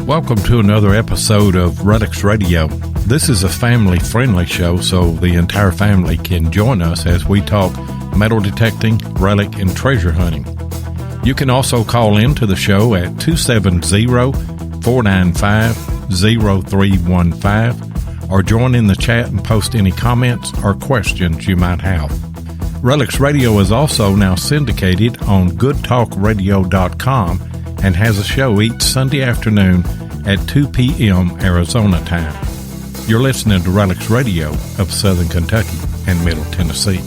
Welcome to another episode of Relics Radio. This is a family-friendly show, so the entire family can join us as we talk metal detecting, relic, and treasure hunting. You can also call in to the show at 270-495-0315 or join in the chat and post any comments or questions you might have. Relics Radio is also now syndicated on goodtalkradio.com and has a show each Sunday afternoon at 2 p.m. Arizona time. You're listening to Relics Radio of Southern Kentucky and Middle Tennessee.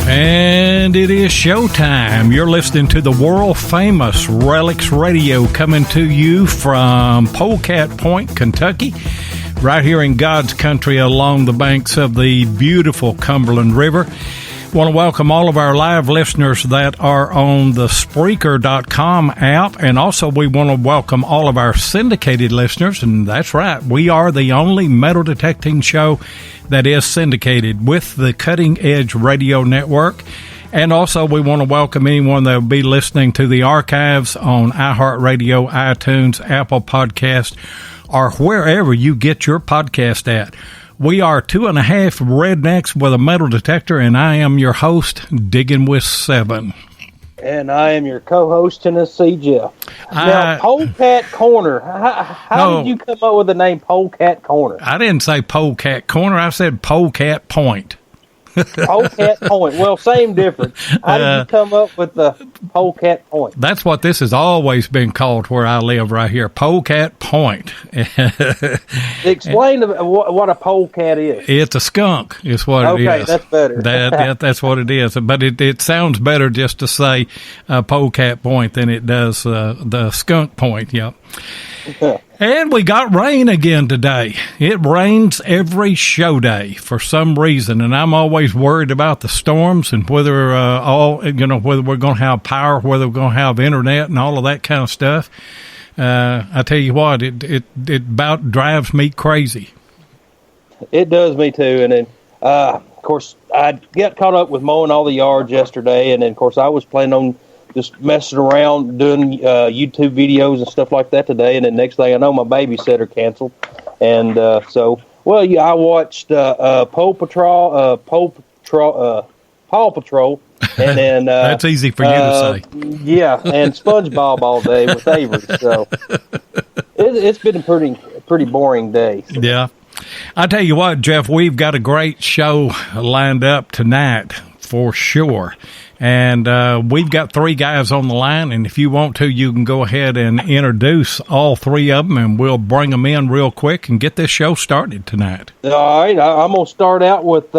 And it is showtime. You're listening to the world-famous Relics Radio coming to you from Polecat Point, Kentucky, right here in God's country along the banks of the beautiful Cumberland River. Want to welcome all of our live listeners that are on the Spreaker.com app, and also we want to welcome all of our syndicated listeners, and that's right, we are the only metal detecting show that is syndicated with the Cutting Edge Radio Network. And also we want to welcome anyone that will be listening to the archives on iHeartRadio, iTunes, Apple Podcast, or wherever you get your podcast at. We are 2.5 rednecks with a metal detector, and I am your host, Digging with 7. And I am your co-host, Tennessee Jeff. Now, Polecat Corner. How did you come up with the name Polecat Corner? I didn't say Polecat Corner. I said Polecat Point. Polecat Point. Well, same difference. How did you come up with the Polecat Point? That's what this has always been called where I live right here, Polecat Point. Explain what a polecat is. It's a skunk is what it is. Okay, that's better. That's what it is. But it sounds better just to say Polecat Point than it does the skunk point, yep. And we got rain again today. It rains every show day for some reason, and I'm always worried about the storms and whether whether we're going to have power, whether we're going to have internet, and all of that kind of stuff. I tell you what, it about drives me crazy. It does me too, and then of course I got caught up with mowing all the yards yesterday, and then of course I was planning on just messing around doing YouTube videos and stuff like that today, and then next thing I know, my babysitter canceled, and I watched Paw Patrol, and then that's easy for you to say. Yeah, and SpongeBob all day with Avery. So it's been a pretty boring day. So. Yeah, I tell you what, Jeff, we've got a great show lined up tonight for sure. And we've got 3 guys on the line, and if you want to, you can go ahead and introduce all 3 of them, and we'll bring them in real quick and get this show started tonight. All right, I'm going to start out with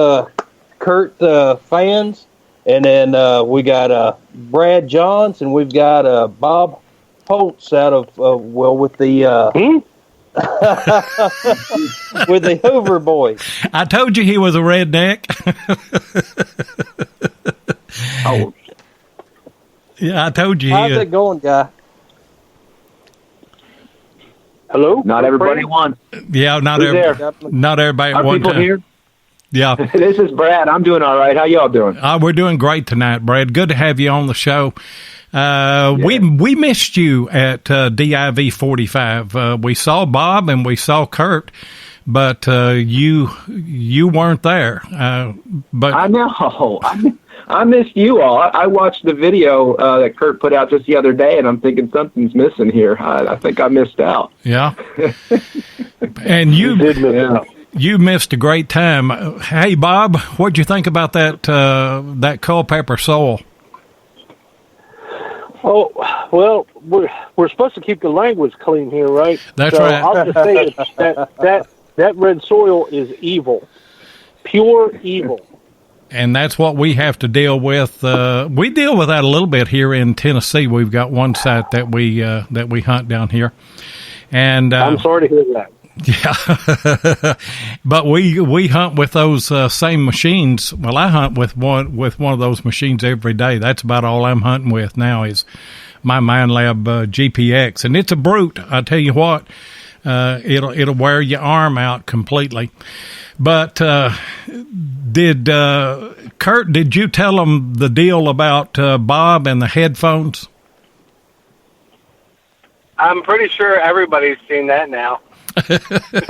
Kurt Fans, and then we got Brad Johns, and we've got Bob Holtz out of, with the... with the Hoover Boys. I told you he was a redneck. Oh, yeah, I told you. How's it going, guy? Hello. Not everybody wants. Yeah, not everybody at one time. Here? Yeah. This is Brad. I'm doing all right. How y'all doing? We're doing great tonight, Brad. Good to have you on the show. We missed you at DIV 45. We saw Bob and we saw Kurt, but you weren't there. But I know. I missed you all. I watched the video that Kurt put out just the other day, and I'm thinking something's missing here. I think I missed out. Yeah. And you did miss out. You missed a great time. Hey, Bob, what'd you think about that Culpeper soil? Oh, well, we're supposed to keep the language clean here, right? That's right. I'll just say that red soil is evil, pure evil. and that's what we have to deal with. We deal with that a little bit here in Tennessee. We've got one site that we hunt down here, and I'm sorry to hear that. Yeah, but we hunt with those same machines. Well, I hunt with one of those machines every day. That's about all I'm hunting with now is my MindLab GPX, and it's a brute. I tell you what, it'll wear your arm out completely. But did Kurt? Did you tell him the deal about Bob and the headphones? I'm pretty sure everybody's seen that now.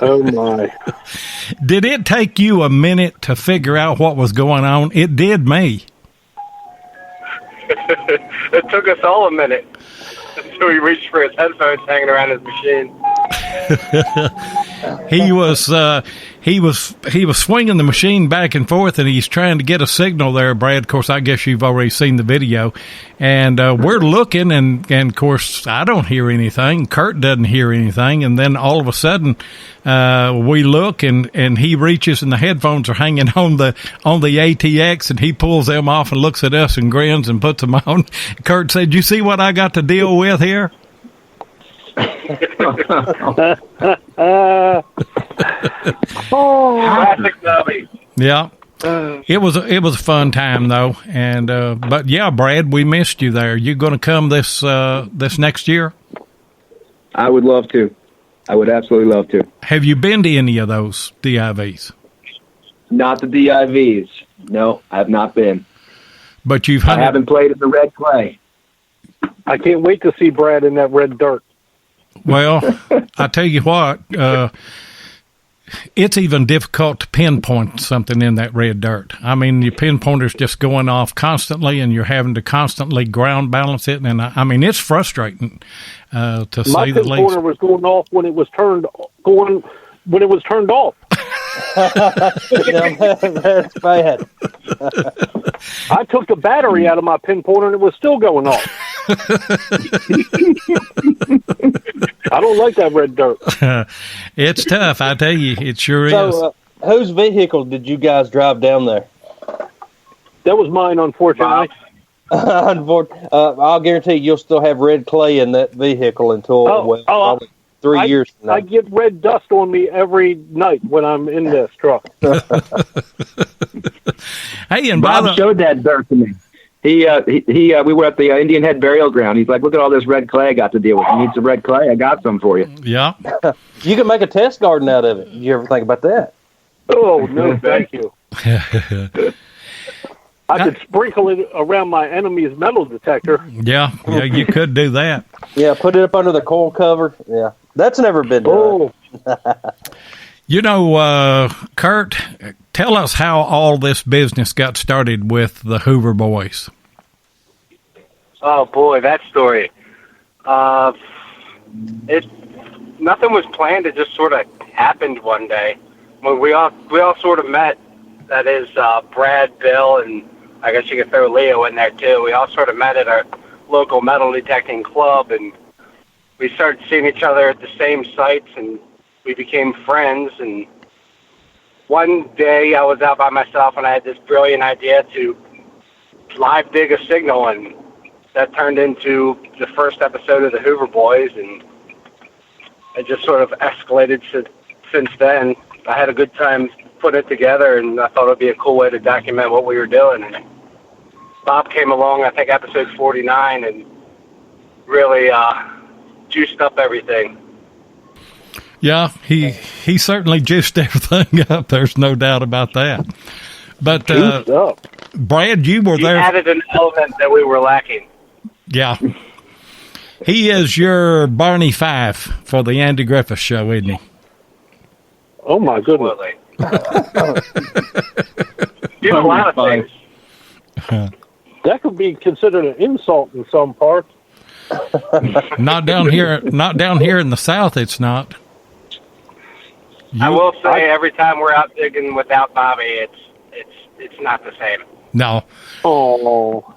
Oh my! Did it take you a minute to figure out what was going on? It did me. It took us all a minute until he reached for his headphones hanging around his machine. He was swinging the machine back and forth, and he's trying to get a signal there, Brad. Of course, I guess you've already seen the video, and we're looking, and of course, I don't hear anything. Kurt doesn't hear anything, and then all of a sudden, we look, and he reaches, and the headphones are hanging on the ATX, and he pulls them off and looks at us and grins and puts them on. Kurt said, "You see what I got to deal with here?" Classic Nubby. Yeah, it was a fun time though, and but yeah, Brad, we missed you there. You going to come this next year? I would love to. I would absolutely love to. Have you been to any of those DIVs? Not the DIVs. No, I have not been. But you've I hunted. haven't played in the red clay. I can't wait to see Brad in that red dirt. Well, I tell you what, it's even difficult to pinpoint something in that red dirt. I mean, your pinpointer's just going off constantly, and you're having to constantly ground balance it. And I mean, it's frustrating to say the least. My pinpointer was going off when it was turned off. That's bad. I took the battery out of my pinpointer, and it was still going off. I don't like that red dirt. It's tough, I tell you. It sure is. So, whose vehicle did you guys drive down there? That was mine, unfortunately. I'll guarantee you'll still have red clay in that vehicle until probably 3 years from now. I get red dust on me every night when I'm in this truck. Hey, and Bob showed that dirt to me. We were at the Indian Head Burial Ground. He's like, look at all this red clay I got to deal with. You need some red clay? I got some for you. Yeah. You can make a test garden out of it. Did you ever think about that? Oh, no, thank you. I could sprinkle it around my enemy's metal detector. Yeah, you could do that. Yeah, put it up under the coil cover. Yeah, that's never been done. You know, Kurt, tell us how all this business got started with the Hoover Boys. Oh boy, that story. Nothing was planned. It just sort of happened one day. When we all sort of met. That is Brad, Bill, and I guess you could throw Leo in there too. We all sort of met at our local metal detecting club, and we started seeing each other at the same sites, and we became friends. And one day I was out by myself, and I had this brilliant idea to live dig a signal, and that turned into the first episode of the Hoover Boys, and it just sort of escalated since then. I had a good time putting it together, and I thought it would be a cool way to document what we were doing. And Bob came along, I think episode 49, and really juiced up everything. Yeah, he certainly juiced everything up. There's no doubt about that. But Brad, you were there. He added an element that we were lacking. Yeah. He is your Barney Fife for the Andy Griffith Show, isn't he? Oh, my goodness. Do a lot of things. That could be considered an insult in some parts. Not down here in the South, it's not. I will say every time we're out digging without Bobby, it's not the same. No. Oh.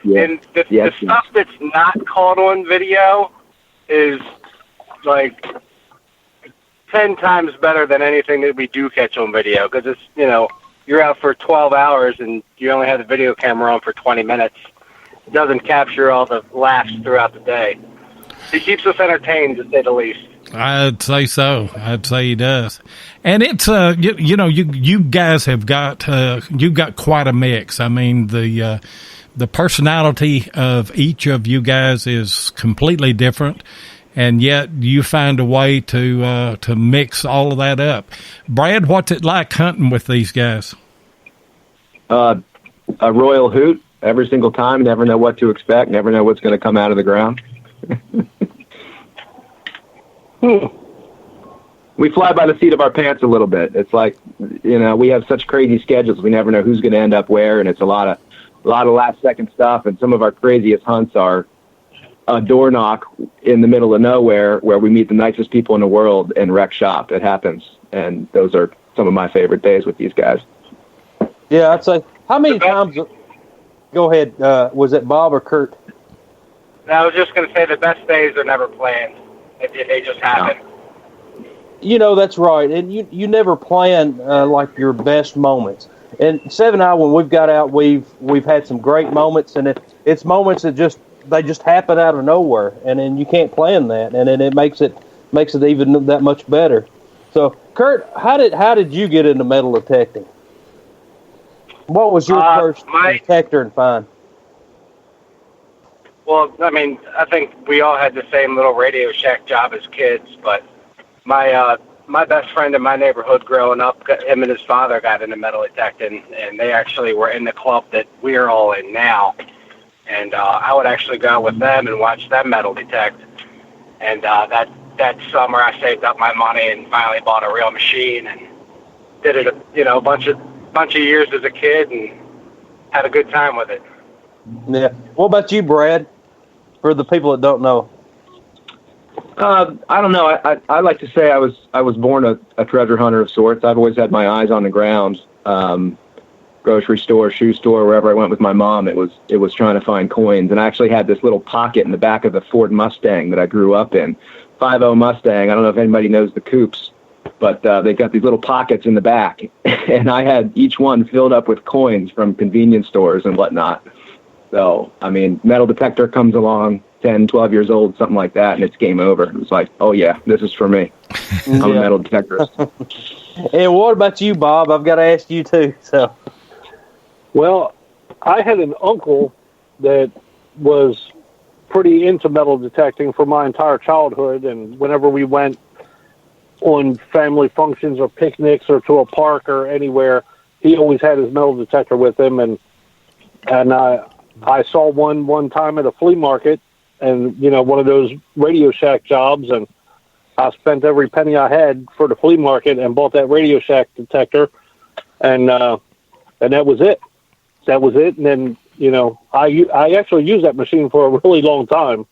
And the stuff that's not caught on video is like 10 times better than anything that we do catch on video, because it's you're out for 12 hours and you only have the video camera on for 20 minutes. It doesn't capture all the laughs throughout the day. He keeps us entertained, to say the least. I'd say so. I'd say he does. And it's you guys have got you've got quite a mix. I mean, the personality of each of you guys is completely different, and yet you find a way to mix all of that up. Brad, what's it like hunting with these guys? A royal hoot every single time. Never know what to expect. Never know what's going to come out of the ground. We fly by the seat of our pants a little bit. It's like, we have such crazy schedules. We never know who's going to end up where, and it's a lot of last second stuff. And some of our craziest hunts are a door knock in the middle of nowhere where we meet the nicest people in the world and wreck shop. It happens, and those are some of my favorite days with these guys. Yeah, I'd say. How many times? Go ahead. Was it Bob or Kurt? I was just going to say the best days are never planned. They just happen. That's right. And you never plan like your best moments. And Sev and I, when we've got out, we've had some great moments, and it's moments that just happen out of nowhere, and then you can't plan that, and then it makes it even that much better. So, Kurt, how did you get into metal detecting? What was your first detector and find? Well, I mean, I think we all had the same little Radio Shack job as kids, but my best friend in my neighborhood growing up, him and his father got into metal detecting, and they actually were in the club that we're all in now. And I would actually go out with them and watch them metal detect. And that summer, I saved up my money and finally bought a real machine and did it, a bunch of years as a kid and had a good time with it. Yeah. What about you, Brad? For the people that don't know. I don't know. I like to say I was born a treasure hunter of sorts. I've always had my eyes on the ground. Grocery store, shoe store, wherever I went with my mom, it was trying to find coins. And I actually had this little pocket in the back of the Ford Mustang that I grew up in. 5.0 Mustang. I don't know if anybody knows the coupes, but they got these little pockets in the back. And I had each one filled up with coins from convenience stores and whatnot. So, I mean, metal detector comes along, 10, 12 years old, something like that, and it's game over. It was like, oh, yeah, this is for me. I'm a metal detectorist. And what about you, Bob? I've got to ask you, too. So, well, I had an uncle that was pretty into metal detecting for my entire childhood, and whenever we went on family functions or picnics or to a park or anywhere, he always had his metal detector with him, and I saw one time at a flea market, and one of those Radio Shack jobs, and I spent every penny I had for the flea market and bought that Radio Shack detector, and that was it. That was it. And then I actually used that machine for a really long time,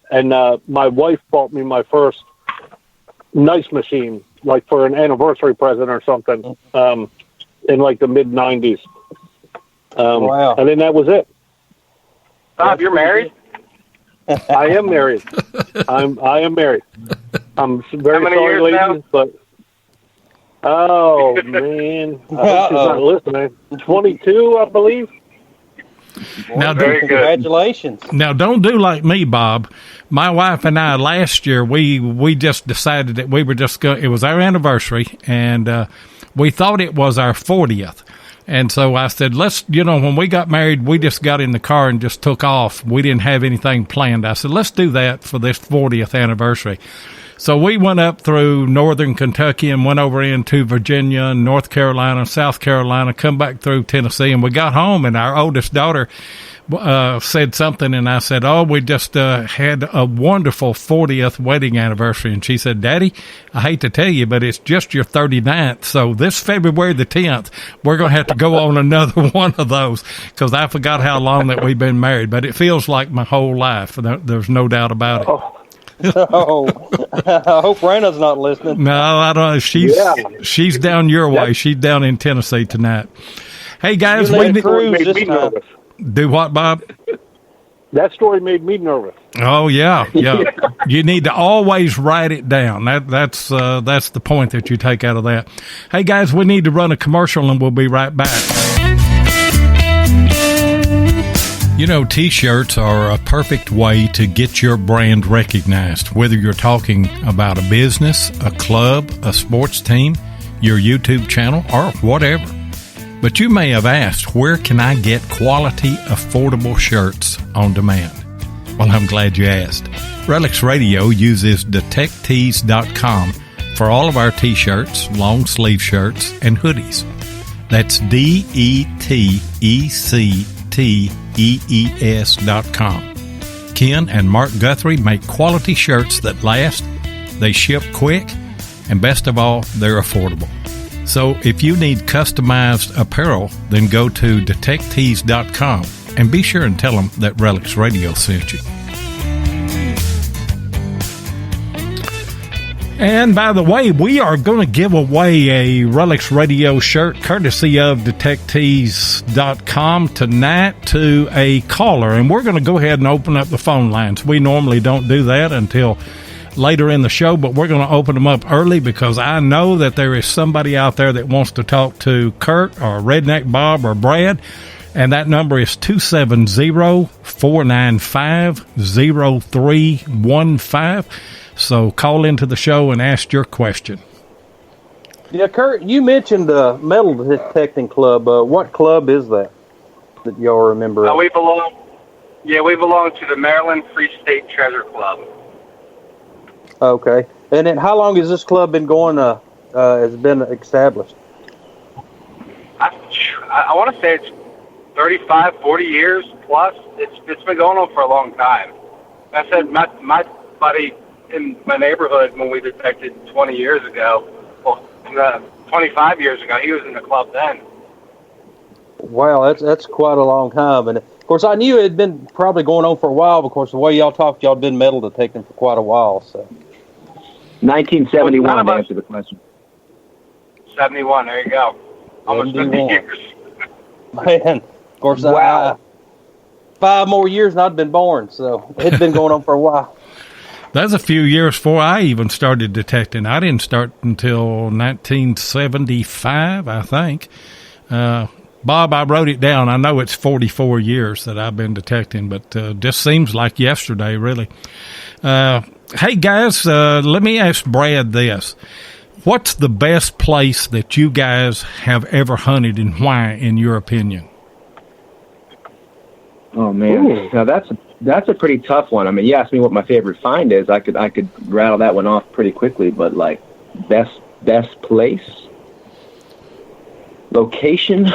and my wife bought me my first nice machine, like for an anniversary present or something, in like the mid '90s. Wow. And then that was it. Bob, you're married? I am married. I am married. I'm very sorry, ladies, but oh man, I hope she's not listening. 22, I believe. Now, congratulations. Now, don't do like me, Bob. My wife and I last year we just decided that we were just going. It was our anniversary, and we thought it was our 40th. And so I said, when we got married, we just got in the car and just took off. We didn't have anything planned. I said, let's do that for this 40th anniversary. So we went up through northern Kentucky and went over into Virginia and North Carolina, South Carolina, come back through Tennessee. And we got home, and our oldest daughter said something, and I said, we just had a wonderful 40th wedding anniversary. And she said, Daddy, I hate to tell you, but it's just your 39th. So this February the 10th, we're going to have to go on another one of those, because I forgot how long that we've been married. But it feels like my whole life. There's no doubt about it. Oh, I hope Raina's not listening. No, I don't. She's down your way. She's down in Tennessee tonight. Hey, guys, we need cruise this time. Do what, Bob? That story made me nervous. Oh yeah. You need to always write it down. That's the point that you take out of that. Hey guys, we need to run a commercial and we'll be right back. You know, T-shirts are a perfect way to get your brand recognized, whether you're talking about a business, a club, a sports team, your YouTube channel, or whatever. But you may have asked, where can I get quality, affordable shirts on demand? Well, I'm glad you asked. Relics Radio uses DetectTees.com for all of our T-shirts, long sleeve shirts, and hoodies. That's DetectTees.com. Ken and Mark Guthrie make quality shirts that last, they ship quick, and best of all, they're affordable. So if you need customized apparel, then go to DetectTees.com and be sure and tell them that Relics Radio sent you. And by the way, we are going to give away a Relics Radio shirt courtesy of DetectTees.com tonight to a caller. And we're going to go ahead and open up the phone lines. We normally don't do that until later in the show, but we're going to open them up early because I know that there is somebody out there that wants to talk to Kurt or Redneck Bob or Brad, and that number is 270-495-0315. So call into the show and ask your question. Yeah, Kurt, you mentioned the metal detecting club. What club is that y'all remember? We belong to the Maryland Free State Treasure Club. Okay. And then how long has this club been going, has been established? I want to say it's 35, 40 years plus. It's been going on for a long time. I said my buddy in my neighborhood when we detected 20 years ago, 25 years ago, he was in the club then. Wow, that's quite a long time. And of course, I knew it had been probably going on for a while. Of course, the way y'all talked, y'all been metal detecting for quite a while. So, 1971 to answer the question. 71. There you go. Almost 50 years. Man, of course, wow. 5 more years and I'd been born. So it's been going on for a while. That's a few years before I even started detecting. I didn't start until 1975, I think. Bob, I wrote it down. I know it's 44 years that I've been detecting, but just seems like yesterday, really. Hey, guys, let me ask Brad this. What's the best place that you guys have ever hunted and why, in your opinion? Oh, man. Ooh. Now, that's a pretty tough one. I mean, you asked me what my favorite find is. I could rattle that one off pretty quickly, but, like, best place? Location?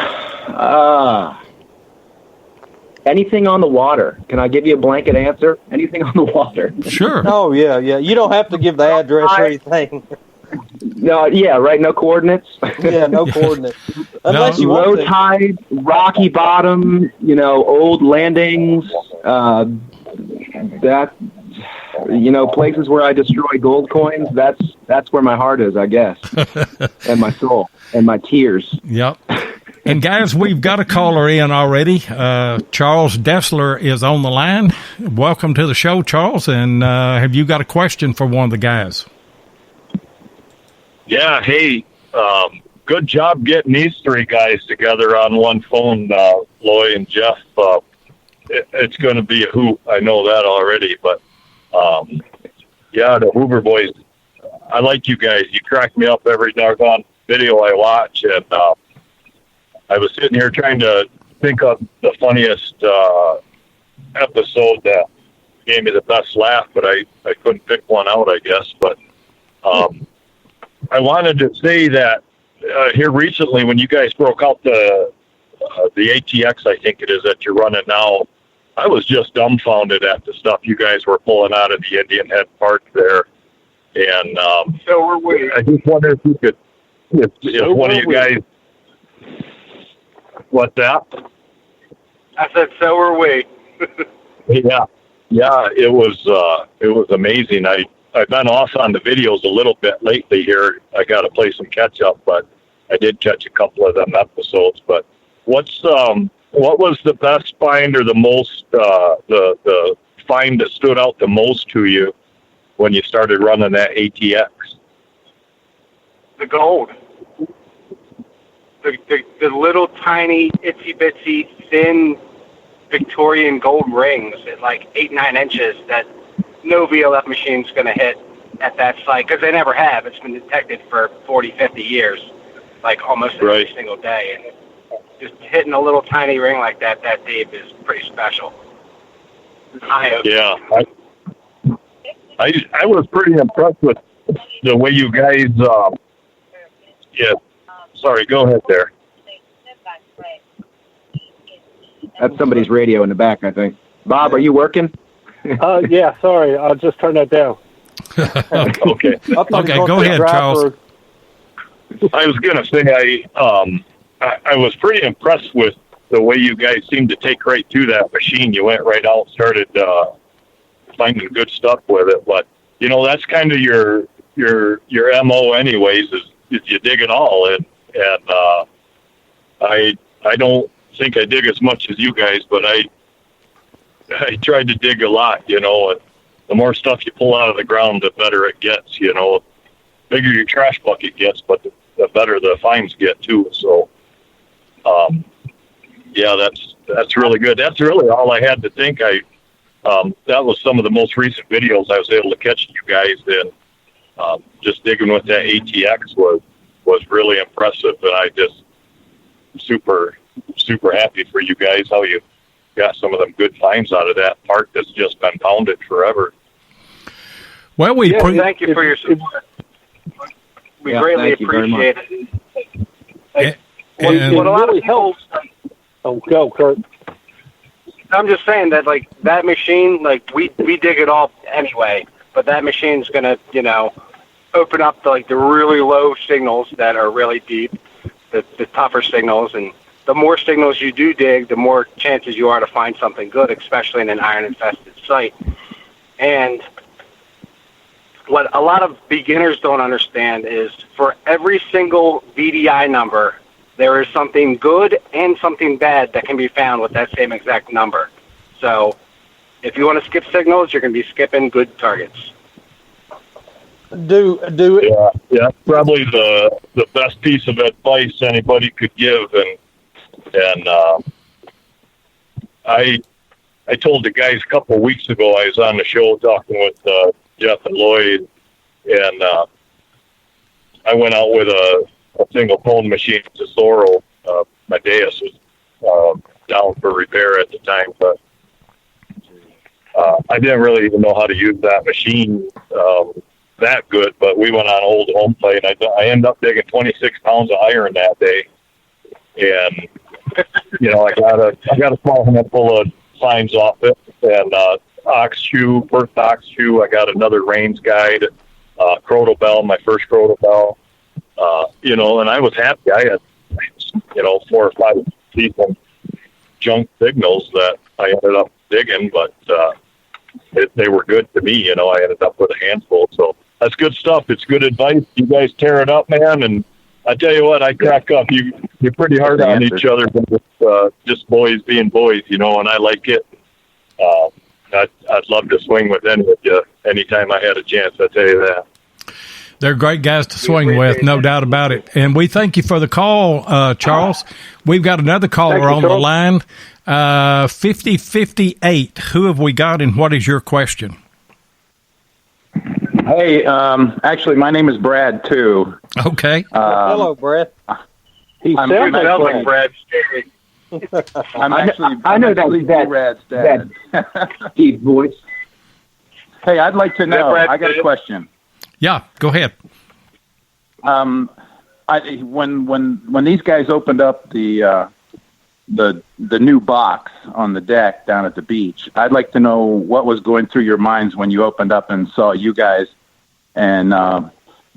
Anything on the water. Can I give you a blanket answer? Anything on the water. Sure. Oh, yeah. You don't have to give the address or anything. No, yeah, right. No coordinates. Yeah, no coordinates. Unless you low want to. tide, rocky bottom, old landings, places where I destroy gold coins. That's where my heart is, I guess, and my soul and my tears. Yep. And guys, we've got a caller in already. Charles Dessler is on the line. Welcome to the show, Charles. And have you got a question for one of the guys? Yeah, hey, good job getting these three guys together on one phone, Loy and Jeff. It's going to be a hoot. I know that already, but the Hoover Boys, I like you guys. You crack me up every doggone video I watch, and I was sitting here trying to think of the funniest episode that gave me the best laugh, but I couldn't pick one out, I guess, but I wanted to say that here recently, when you guys broke out the ATX, I think it is, that you're running now, I was just dumbfounded at the stuff you guys were pulling out of the Indian Head Park there. And so were we. I just wonder if you could, if one of you guys, what's that? I said, so were we. Yeah, it was amazing. I've been off on the videos a little bit lately here. I got to play some catch up, but I did catch a couple of them episodes. But what's what was the best find or the most the find that stood out the most to you when you started running that ATX? The gold. The little tiny itsy bitsy thin Victorian gold rings at like 8-9 inches that no VLF machine's going to hit at that site, because they never have. It's been detected for 40, 50 years, like almost every single day. And just hitting a little tiny ring like that deep is pretty special. Yeah, I was pretty impressed with the way you guys. Yeah, sorry. Go ahead there. That's somebody's radio in the back, I think. Bob, are you working? Yeah, sorry. I'll just turn that down. Okay. Okay, go ahead, Charles. I was going to say I was pretty impressed with the way you guys seemed to take right through that machine. You went right out and started finding good stuff with it. But, you know, that's kind of your MO anyways, is you dig it all. And I don't think I dig as much as you guys, but I tried to dig a lot, you know. And the more stuff you pull out of the ground, the better it gets, you know. The bigger your trash bucket gets, but the better the finds get too. So, yeah, that's really good. That's really all I had to think. That was some of the most recent videos I was able to catch you guys in. Just digging with that ATX was really impressive, and I just super happy for you guys how you got some of them good finds out of that park that's just been pounded forever. Well, thank you for your support. We greatly appreciate it. What a lot of people. Oh, go, Kurt. I'm just saying that, like, that machine, like, we dig it all anyway, but that machine's going to, you know, open up the really low signals that are really deep, the tougher signals, and the more signals you do dig, the more chances you are to find something good, especially in an iron-infested site. And what a lot of beginners don't understand is for every single VDI number, there is something good and something bad that can be found with that same exact number. So if you want to skip signals, you're going to be skipping good targets. Do it. Yeah, probably the best piece of advice anybody could give. And I told the guys a couple of weeks ago, I was on the show talking with Jeff and Lloyd, and I went out with a single phone machine, Tesoro. My Deus was down for repair at the time, but I didn't really even know how to use that machine that good. But we went on old home plate, and I ended up digging 26 pounds of iron that day. And you know, I got a small handful of finds off it, and ox shoe, first ox shoe. I got another Rains guide, Croto Bell, my first Croto Bell. You know, and I was happy. I had, you know, 4 or 5 decent junk signals that I ended up digging, but they were good to me. You know, I ended up with a handful. So that's good stuff. It's good advice. You guys tear it up, man. And I tell you what, I crack up. You're pretty hard on each other, but just boys being boys, you know, and I like it. I'd love to swing with any of you anytime I had a chance. I tell you that. They're great guys to swing with, no doubt about it. And we thank you for the call, Charles. We've got another caller on the line, 5058. Who have we got, and what is your question? Hey, actually, my name is Brad, too. Okay. Hello, Brad. He sounds like Brad. I know that Brad's dad. Deep voice. Hey, I'd like to know. I got a question. Yeah, go ahead. When these guys opened up the new box on the deck down at the beach, I'd like to know what was going through your minds when you opened up and saw you guys and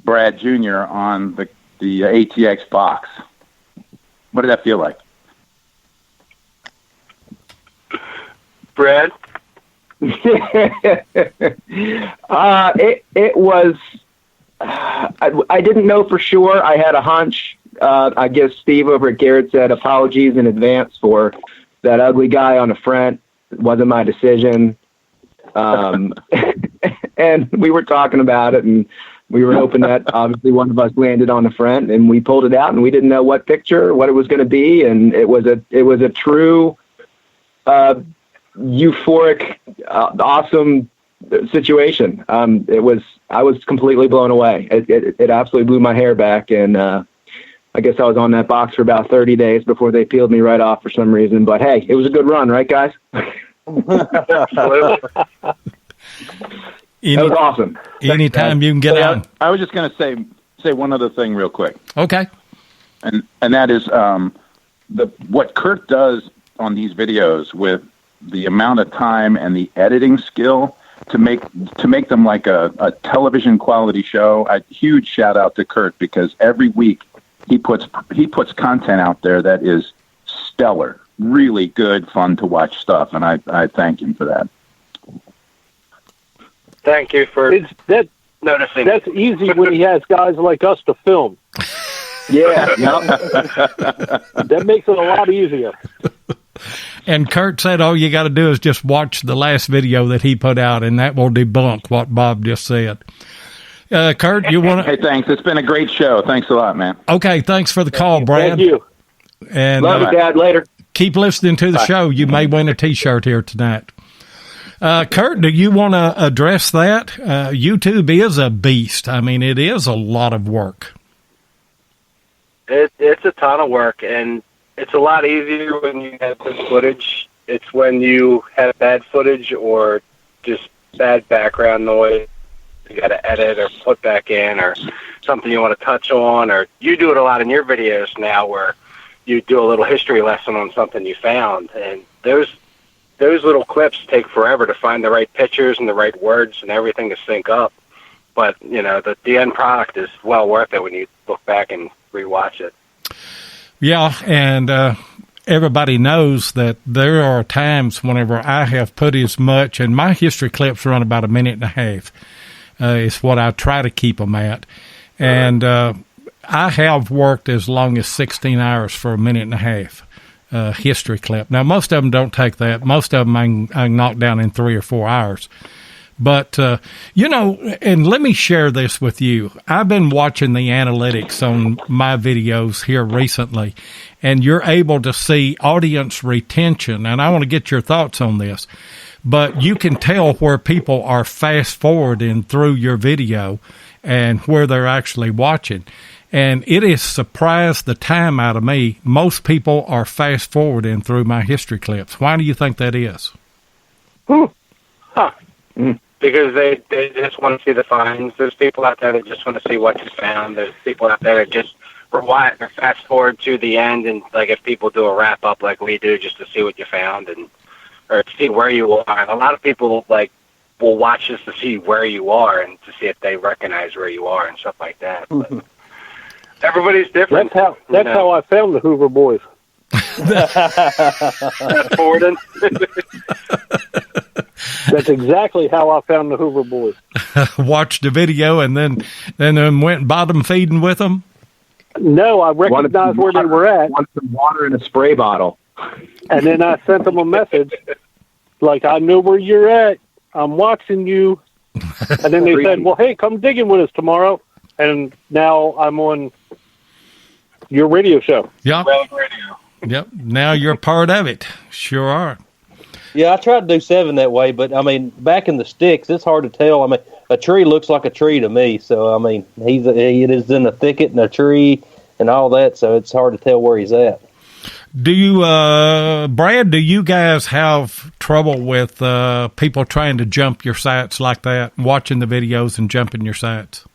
Brad Jr. on the ATX box. What did that feel like? Brad? It was. I didn't know for sure. I had a hunch. I guess Steve over at Garrett said apologies in advance for that ugly guy on the front. It wasn't my decision. And we were talking about it, and we were hoping that obviously one of us landed on the front, and we pulled it out, and we didn't know what picture, what it was going to be. And it was a true, euphoric, awesome situation. I was completely blown away. It absolutely blew my hair back. And, I guess I was on that box for about 30 days before they peeled me right off for some reason. But hey, it was a good run, right, guys? That was awesome. Anytime you can get out. I was just going to say one other thing real quick. Okay. And that is what Kurt does on these videos with the amount of time and the editing skill to make them like a television quality show. A huge shout out to Kurt, because every week he puts content out there that is stellar, really good, fun to watch stuff, and I thank him for that. Thank you for noticing. That's easy when he has guys like us to film. Yeah, that makes it a lot easier. And Kurt said all you got to do is just watch the last video that he put out, and that will debunk what Bob just said. Kurt, you want to... Hey, thanks. It's been a great show. Thanks a lot, man. Okay, thanks for the call, Brad. Thank you. And love you, Dad. Later. Keep listening to the show. You may win a T-shirt here tonight. Kurt, do you want to address that? YouTube is a beast. I mean, it is a lot of work. It's a ton of work, and it's a lot easier when you have good footage. It's when you have bad footage or just bad background noise you got to edit or put back in, or something you want to touch on, or you do it a lot in your videos now where you do a little history lesson on something you found, and those little clips take forever to find the right pictures and the right words and everything to sync up. But, the end product is well worth it when you look back and rewatch it. Yeah, and everybody knows that there are times whenever I have put as much, and my history clips run about a minute and a half, is what I try to keep them at. And I have worked as long as 16 hours for a minute and a half. History clip. Now, most of them don't take that. Most of them I can knock down in 3 or 4 hours. But, and let me share this with you. I've been watching the analytics on my videos here recently, and you're able to see audience retention. And I want to get your thoughts on this. But you can tell where people are fast-forwarding through your video and where they're actually watching. And it has surprised the time out of me. Most people are fast-forwarding through my history clips. Why do you think that is? Because they just want to see the finds. There's people out there that just want to see what you found. There's people out there that just rewind or fast-forward to the end, and like if people do a wrap-up like we do just to see what you found or to see where you are. And a lot of people will watch just to see where you are and to see if they recognize where you are and stuff like that. But everybody's different. That's how I found the Hoover Boys. Forwarding. That's exactly how I found the Hoover Boys. Watched the video and then went bottom feeding with them? No, I recognized where they were at. Want some water in a spray bottle. And then I sent them a message, like, I know where you're at. I'm watching you. And then they said, well, hey, come digging with us tomorrow. And now I'm on your radio show. Yep. Yep. Now you're part of it. Sure are. Yeah, I tried to do 7 that way, but, I mean, back in the sticks, it's hard to tell. I mean, a tree looks like a tree to me. So, I mean, it is in a thicket and a tree and all that, so it's hard to tell where he's at. Do you, Brad, do you guys have trouble with people trying to jump your sites like that, watching the videos and jumping your sites?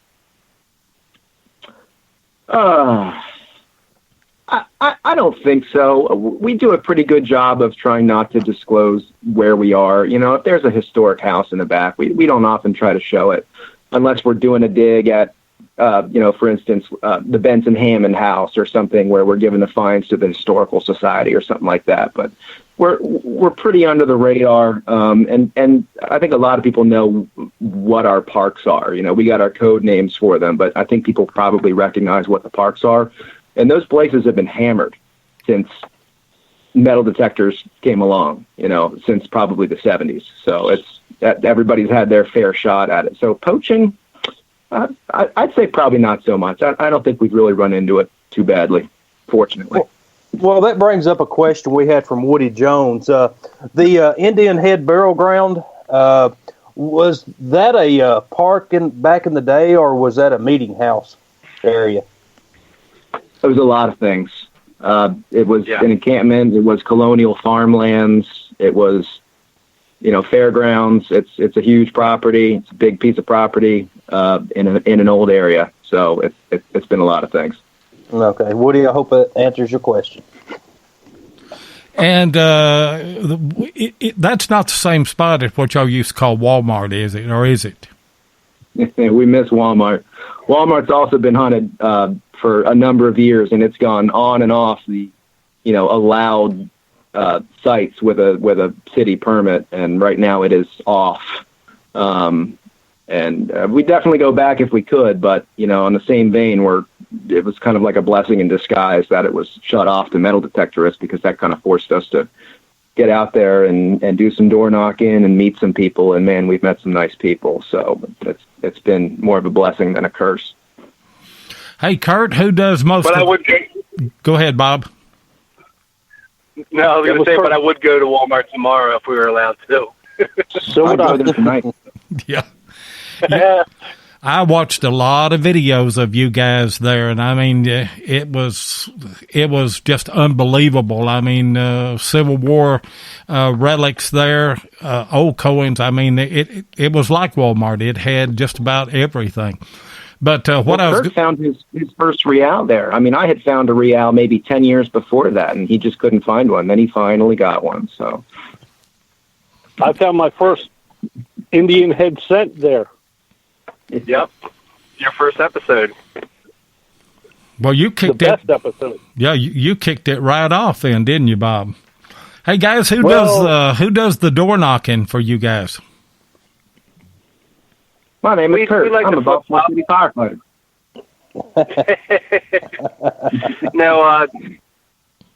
I don't think so. We do a pretty good job of trying not to disclose where we are. If there's a historic house in the back, we don't often try to show it unless we're doing a dig at, for instance, the Benson Hammond house or something where we're giving the finds to the Historical Society or something like that. But we're pretty under the radar. And I think a lot of people know what our parks are. We got our code names for them, but I think people probably recognize what the parks are. And those places have been hammered since metal detectors came along, since probably the 70s. So everybody's had their fair shot at it. So poaching, I'd say probably not so much. I don't think we've really run into it too badly, fortunately. Well, that brings up a question we had from Woody Jones. The Indian Head Burial Ground, was that a park back in the day, or was that a meeting house area? It was a lot of things. It was an encampment. It was colonial farmlands. It was, fairgrounds. It's a huge property. It's a big piece of property in an old area. So it's been a lot of things. Okay, Woody, I hope that answers your question. And that's not the same spot as what y'all used to call Walmart, is it? Or is it? We miss Walmart. Walmart's also been hunted for a number of years, and it's gone on and off the, allowed sites with a city permit, and right now it is off. And we definitely go back if we could, but on the same vein, it was kind of like a blessing in disguise that it was shut off to metal detectorists, because that kind of forced us to get out there and do some door knocking and meet some people. And man, we've met some nice people. So it's been more of a blessing than a curse. Hey, Kurt, who does most? But I would go ahead, Bob. No, I was going to say, but I would go to Walmart tomorrow if we were allowed to. So would I go there tonight. Yeah. I watched a lot of videos of you guys there, and I mean, it was just unbelievable. I mean, Civil War relics there, old coins. I mean, it was like Walmart. It had just about everything. But Kurt found his first real there. I mean, I had found a real maybe 10 years before that, and he just couldn't find one. Then he finally got one. So I found my first Indian head cent there. Yep. Your first episode. Well, you kicked the best episode. Yeah, you kicked it right off then, didn't you, Bob? Hey guys, who does the door knocking for you guys? My name is Kurt. I'm a Baltimore City firefighter. No,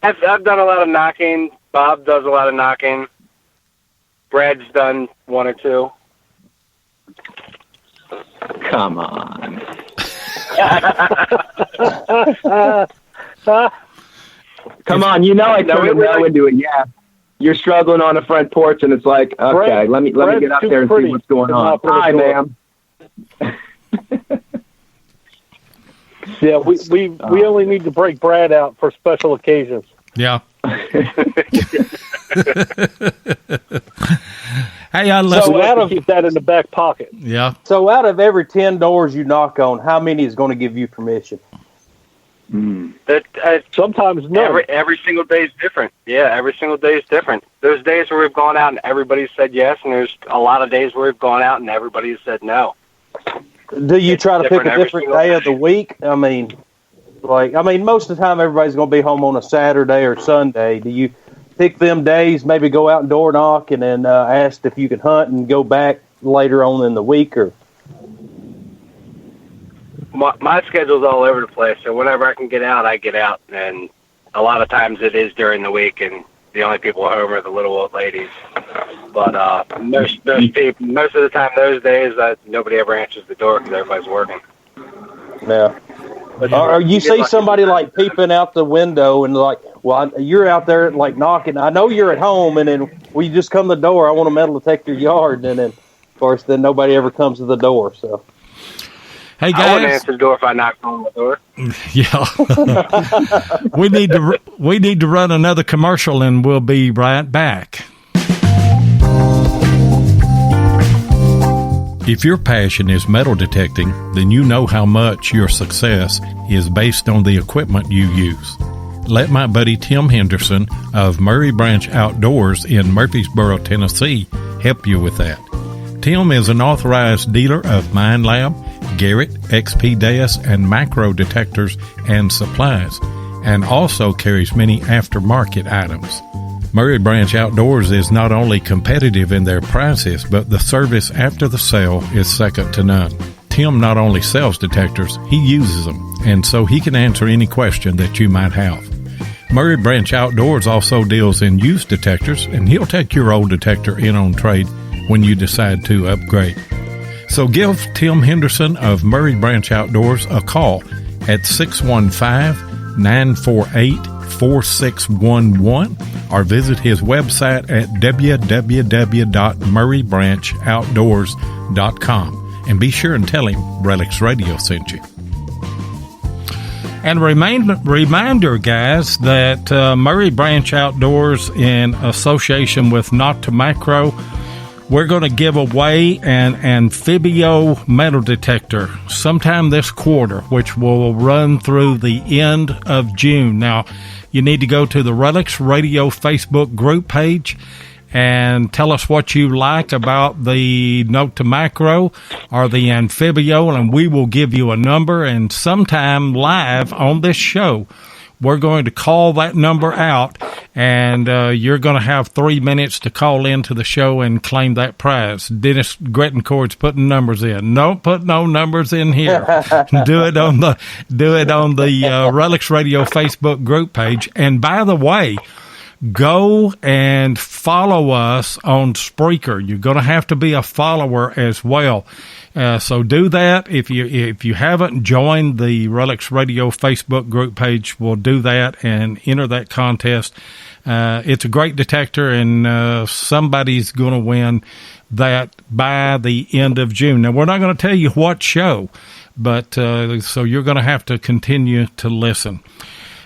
I've done a lot of knocking. Bob does a lot of knocking. Brad's done one or two. Come on. Come on, I turn a no into a yes. You're struggling on the front porch, and it's like, okay, let me get up there and see what's going on. Hi, ma'am. Yeah, we only need to break Brad out for special occasions. Yeah. Hey, keep that in the back pocket. Yeah. So out of every 10 doors you knock on, how many is going to give you permission? Sometimes no. Every single day is different. Yeah, every single day is different. There's days where we've gone out and everybody said yes, and there's a lot of days where we've gone out and everybody has said no. Do you try to pick a different day of the week? I mean, most of the time everybody's going to be home on a Saturday or Sunday. Do you pick them days, maybe go out and door knock, and then ask if you can hunt and go back later on in the week? Or my schedule's all over the place, so whenever I can get out, I get out. And a lot of times it is during the week, and the only people home are the little old ladies. But most of the time, those days, nobody ever answers the door because everybody's working. Yeah. Or you see somebody like peeping out the window and like, well, you're out there like knocking. I know you're at home, and then you just come to the door. I want to metal detect your yard, and then of course, then nobody ever comes to the door. So, hey guys, I wouldn't answer the door if I knocked on the door. Yeah, we need to run another commercial, and we'll be right back. If your passion is metal detecting, then you know how much your success is based on the equipment you use. Let my buddy Tim Henderson of Murray Branch Outdoors in Murfreesboro, Tennessee, help you with that. Tim is an authorized dealer of Mine Lab, Garrett, XP-DES, and macro detectors and supplies, and also carries many aftermarket items. Murray Branch Outdoors is not only competitive in their prices, but the service after the sale is second to none. Tim not only sells detectors, he uses them, and so he can answer any question that you might have. Murray Branch Outdoors also deals in used detectors, and he'll take your old detector in on trade when you decide to upgrade. So give Tim Henderson of Murray Branch Outdoors a call at 615-948-4611 or visit his website at www.murraybranchoutdoors.com. And be sure and tell him Relics Radio sent you. And reminder, guys, that Murray Branch Outdoors, in association with Not to Micro, we're going to give away an Amphibio metal detector sometime this quarter, which will run through the end of June. Now, you need to go to the Relics Radio Facebook group page and tell us what you like about the Note to Micro or the Amphibio, and we will give you a number. And sometime live on this show, we're going to call that number out, and you're going to have 3 minutes to call into the show and claim that prize. Dennis Grettencourt's putting numbers in. Don't put no numbers in here. Do it on the Relics Radio Facebook group page. And by the way, go and follow us on Spreaker. You're going to have to be a follower as well. So do that. If you haven't joined the Relics Radio Facebook group page, we'll do that and enter that contest. It's a great detector, and somebody's going to win that by the end of June. Now, we're not going to tell you what show, but so you're going to have to continue to listen.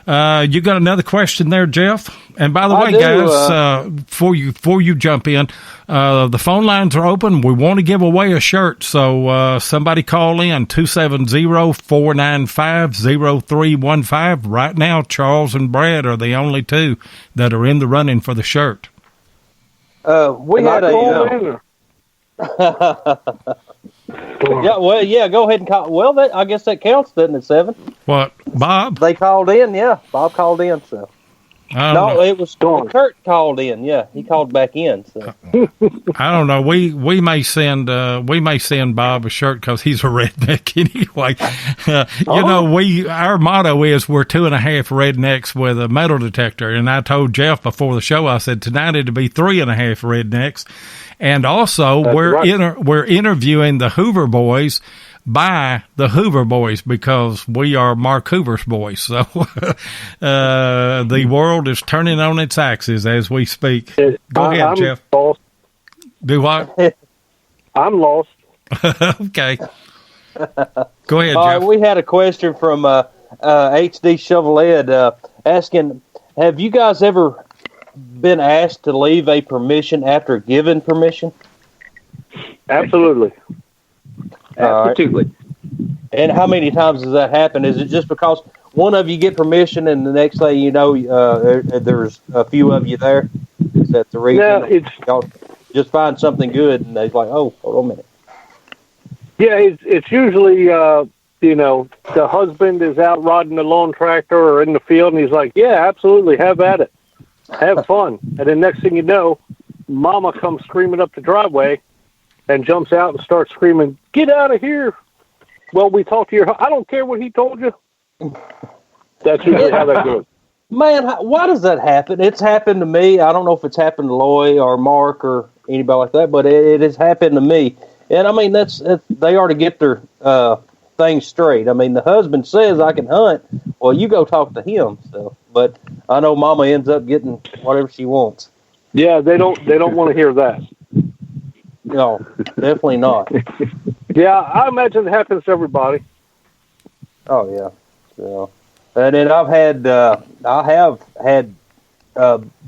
You got another question there, Jeff? And by the way, guys, before you jump in, the phone lines are open. We want to give away a shirt, so somebody call in 270-495-0315. Right now, Charles and Brad are the only two that are in the running for the shirt. We had a. Yeah, go ahead and call. Well, I guess that counts, doesn't it, Seven? What, Bob? They called in, yeah. Bob called in, so. It was Kurt called in. Yeah, he called back in. So. I don't know. We may send Bob a shirt because he's a redneck anyway. Our motto is we're 2.5 rednecks with a metal detector. And I told Jeff before the show, I said tonight it'd be 3.5 rednecks. And also we're interviewing the Hoover Boys by the Hoover Boys because we are Mark Hoover's boys. So the world is turning on its axis as we speak. Go ahead, Jeff. Lost. Do what? I'm lost. Okay. Go ahead, Jeff. We had a question from HD Chevrolet asking, have you guys ever been asked to leave a permission after given permission? Absolutely. Absolutely. Right. And how many times does that happen? Is it just because one of you get permission and the next thing you know, there's a few of you there? Is that the reason? No, y'all just find something good and they're like, oh, hold on a minute. Yeah, it's usually, the husband is out riding the lawn tractor or in the field and he's like, yeah, absolutely, have at it. Have fun. And then next thing you know, Mama comes screaming up the driveway and jumps out and starts screaming, get out of here. Well, we talked to I don't care what he told you. That's usually how that goes. Man, why does that happen? It's happened to me. I don't know if it's happened to Loy or Mark or anybody like that, but it has happened to me. And I mean, they are to get their things straight. I mean, the husband says I can hunt. Well, you go talk to him. So, but I know Mama ends up getting whatever she wants. Yeah, they don't want to hear that. No, definitely not. Yeah, I imagine it happens to everybody. Oh yeah. So, and then I have had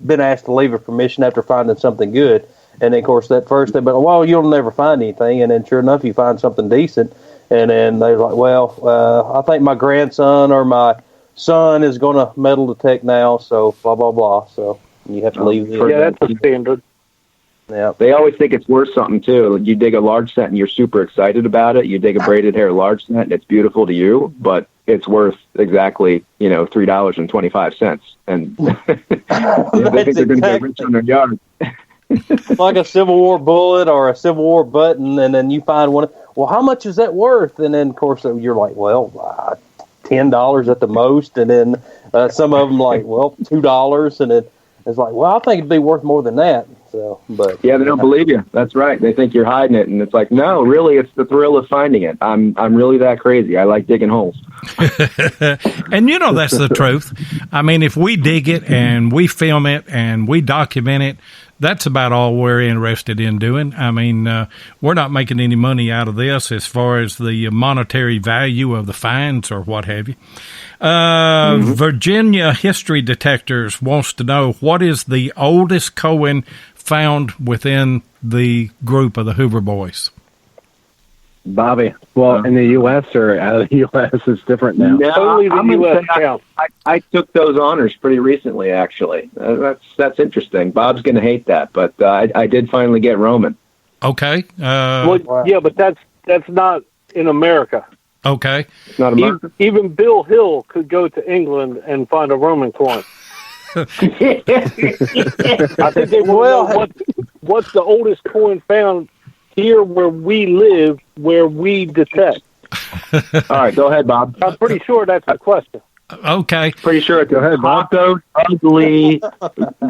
been asked to leave a permission after finding something good, and then, of course that first they, but well, you'll never find anything, and then sure enough, you find something decent, and then they're like, well, I think my grandson or my son is going to metal detect now, so blah blah blah. So you have to leave. Yeah, that's a standard. Yeah, they always think it's worth something too. You dig a large scent and you're super excited about it. You dig a braided hair large scent and it's beautiful to you, but it's worth exactly $3.25. And they think they're going to get rich on their yard. Like a Civil War bullet or a Civil War button, and then you find one. Well, how much is that worth? And then of course you're like, well, $10 at the most, and then Some of them like, well, $2, and it's like, well, I think it'd be worth more than that. So, but yeah, they don't believe you. That's right. They think you're hiding it, and it's like, no, really, it's the thrill of finding it. I'm really that crazy. I like digging holes. And that's the truth. I mean, if we dig it and we film it and we document it, that's about all we're interested in doing. I mean, we're not making any money out of this as far as the monetary value of the finds or what have you. Virginia History Detectors wants to know, what is the oldest coin found within the group of the Hoover Boys? Bobby. Well, in the U.S. or out of the U.S. is different now. No, Only the U.S. count. I took those honors pretty recently, actually. That's interesting. Bob's going to hate that, but I did finally get Roman. Okay. Well, yeah, but that's not in America. Okay. It's not America. Even Bill Hill could go to England and find a Roman coin. I think they want to know what's the oldest coin found here where we live, where we detect. All right, go ahead, Bob. I'm pretty sure that's the question. Okay. Pretty sure it's Otto, ugly,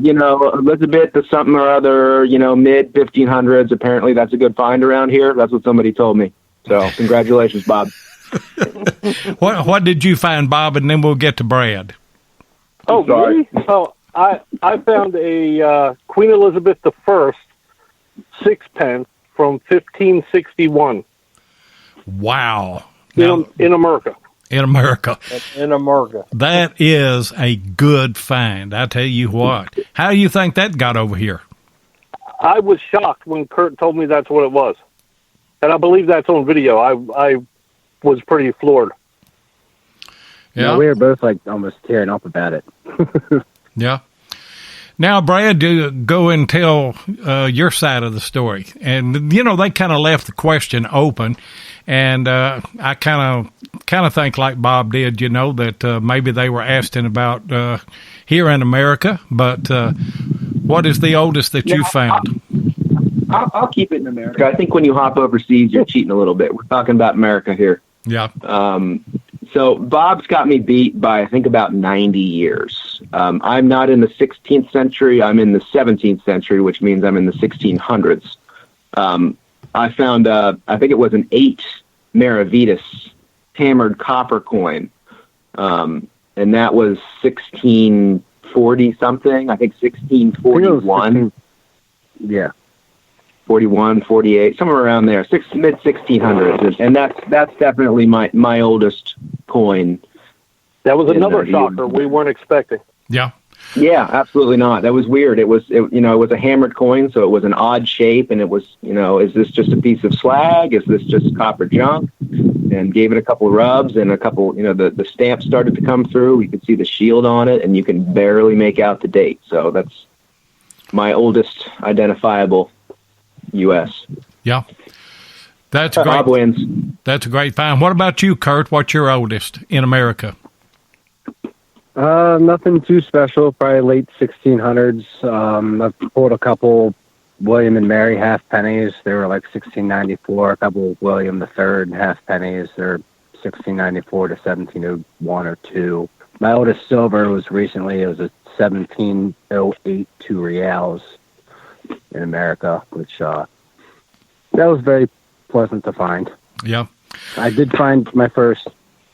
Elizabeth or something or other, mid 1500s. Apparently that's a good find around here. That's what somebody told me. So congratulations, Bob. What did you find, Bob? And then we'll get to Brad. Oh, really? Oh, I found a Queen Elizabeth I sixpence from 1561. Wow. In America. In America. In America. That is a good find. I tell you what. How do you think that got over here? I was shocked when Kurt told me that's what it was. And I believe that's on video. I was pretty floored. Yeah. We were both like almost tearing up about it. Yeah. Now, Brad, go and tell your side of the story. And, they kind of left the question open. And I kind of think like Bob did, that maybe they were asking about here in America. But what is the oldest that you found? I'll keep it in America. I think when you hop overseas, you're cheating a little bit. We're talking about America here. Yeah. So Bob's got me beat by, I think, about 90 years. I'm not in the 16th century. I'm in the 17th century, which means I'm in the 1600s. I found, I think it was an 8 Maravitas hammered copper coin. And that was 1640 something. I think 1641. Yeah. 41, 48, somewhere around there, mid 1600s, and that's definitely my oldest coin. That was another shocker we weren't expecting. Yeah. Yeah, absolutely not. That was weird. It was a hammered coin, so it was an odd shape, and it was, is this just a piece of slag? Is this just copper junk? And gave it a couple of rubs, and a couple, the stamp started to come through. You could see the shield on it, and you can barely make out the date. So that's my oldest identifiable U.S. Yeah. That's great. Bob wins. That's a great find. What about you, Kurt? What's your oldest in America? Nothing too special. Probably late 1600s. I've pulled a couple William and Mary half pennies. They were like 1694. A couple William III half pennies. They're 1694 to 1701 or 2. My oldest silver was recently. It was a 1708 2 reals in America, which that was very pleasant to find. Yeah. I did find my first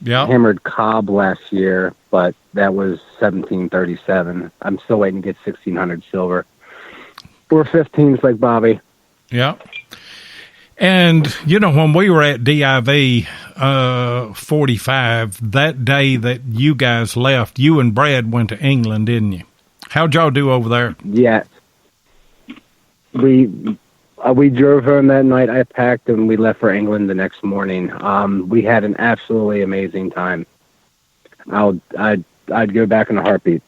hammered cob last year, but that was 1737. I'm still waiting to get 1600 silver. We're 15s like Bobby. Yeah. And, when we were at DIV 45, that day that you guys left, you and Brad went to England, didn't you? How'd y'all do over there? Yeah. We drove home that night. I packed and we left for England the next morning. We had an absolutely amazing time. I'd go back in a heartbeat.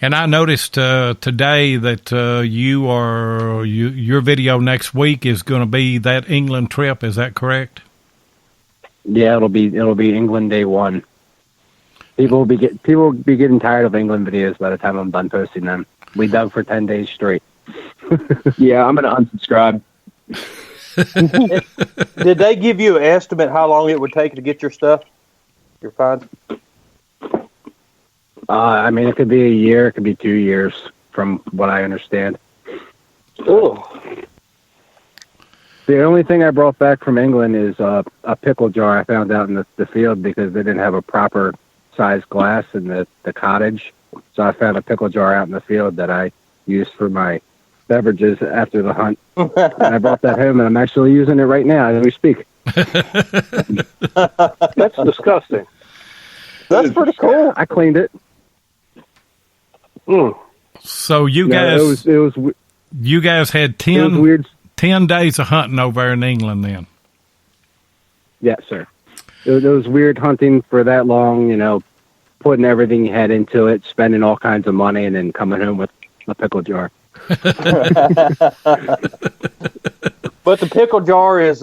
And I noticed today that your video next week is going to be that England trip. Is that correct? Yeah, it'll be England day 1. People will be getting tired of England videos by the time I'm done posting them. We dug for 10 days straight. Yeah, I'm going to unsubscribe. Did they give you an estimate how long it would take to get your stuff, your finds? I mean, it could be a year, it could be 2 years, from what I understand. Oh. The only thing I brought back from England is a pickle jar I found out in the field because they didn't have a proper size glass in the cottage. So I found a pickle jar out in the field that I used for my beverages after the hunt. And I brought that home, and I'm actually using it right now as we speak. That's disgusting. That's pretty cool. I cleaned it. Mm. So you guys, you guys had 10 days of hunting over there in England then? Yes, sir. It was weird hunting for that long, putting everything you had into it, spending all kinds of money, and then coming home with a pickle jar. But the pickle jar is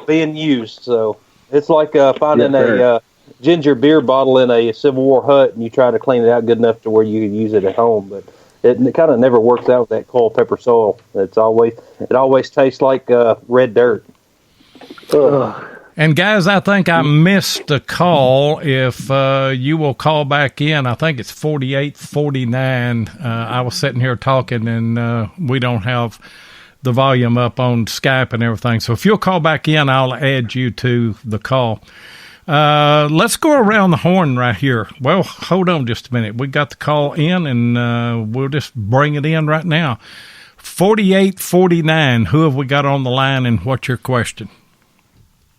being used, so it's like finding a ginger beer bottle in a Civil War hut, and you try to clean it out good enough to where you can use it at home, but it kind of never works out with that coal pepper soil. It always tastes like red dirt. And guys, I think I missed a call. If you will call back in, I think it's 4849. I was sitting here talking, and we don't have the volume up on Skype and everything. So if you'll call back in, I'll add you to the call. Let's go around the horn right here. Well, hold on just a minute. We got the call in, and we'll just bring it in right now. 4849, who have we got on the line, and what's your question?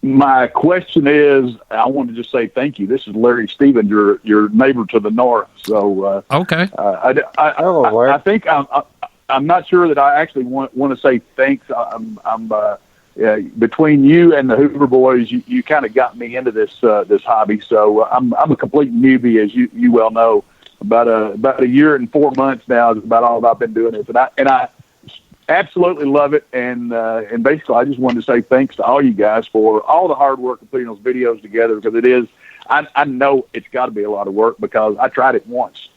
My question is, I want to just say thank you. This is Larry Stevens, your neighbor to the north. So okay, I think I'm not sure that I actually want to say thanks. Between you and the Hoover Boys, you kind of got me into this hobby. So I'm a complete newbie, as you well know. About a year and 4 months now is about all I've been doing this, and I absolutely love it. And basically, I just wanted to say thanks to all you guys for all the hard work of putting those videos together, because it is. I know it's got to be a lot of work because I tried it once.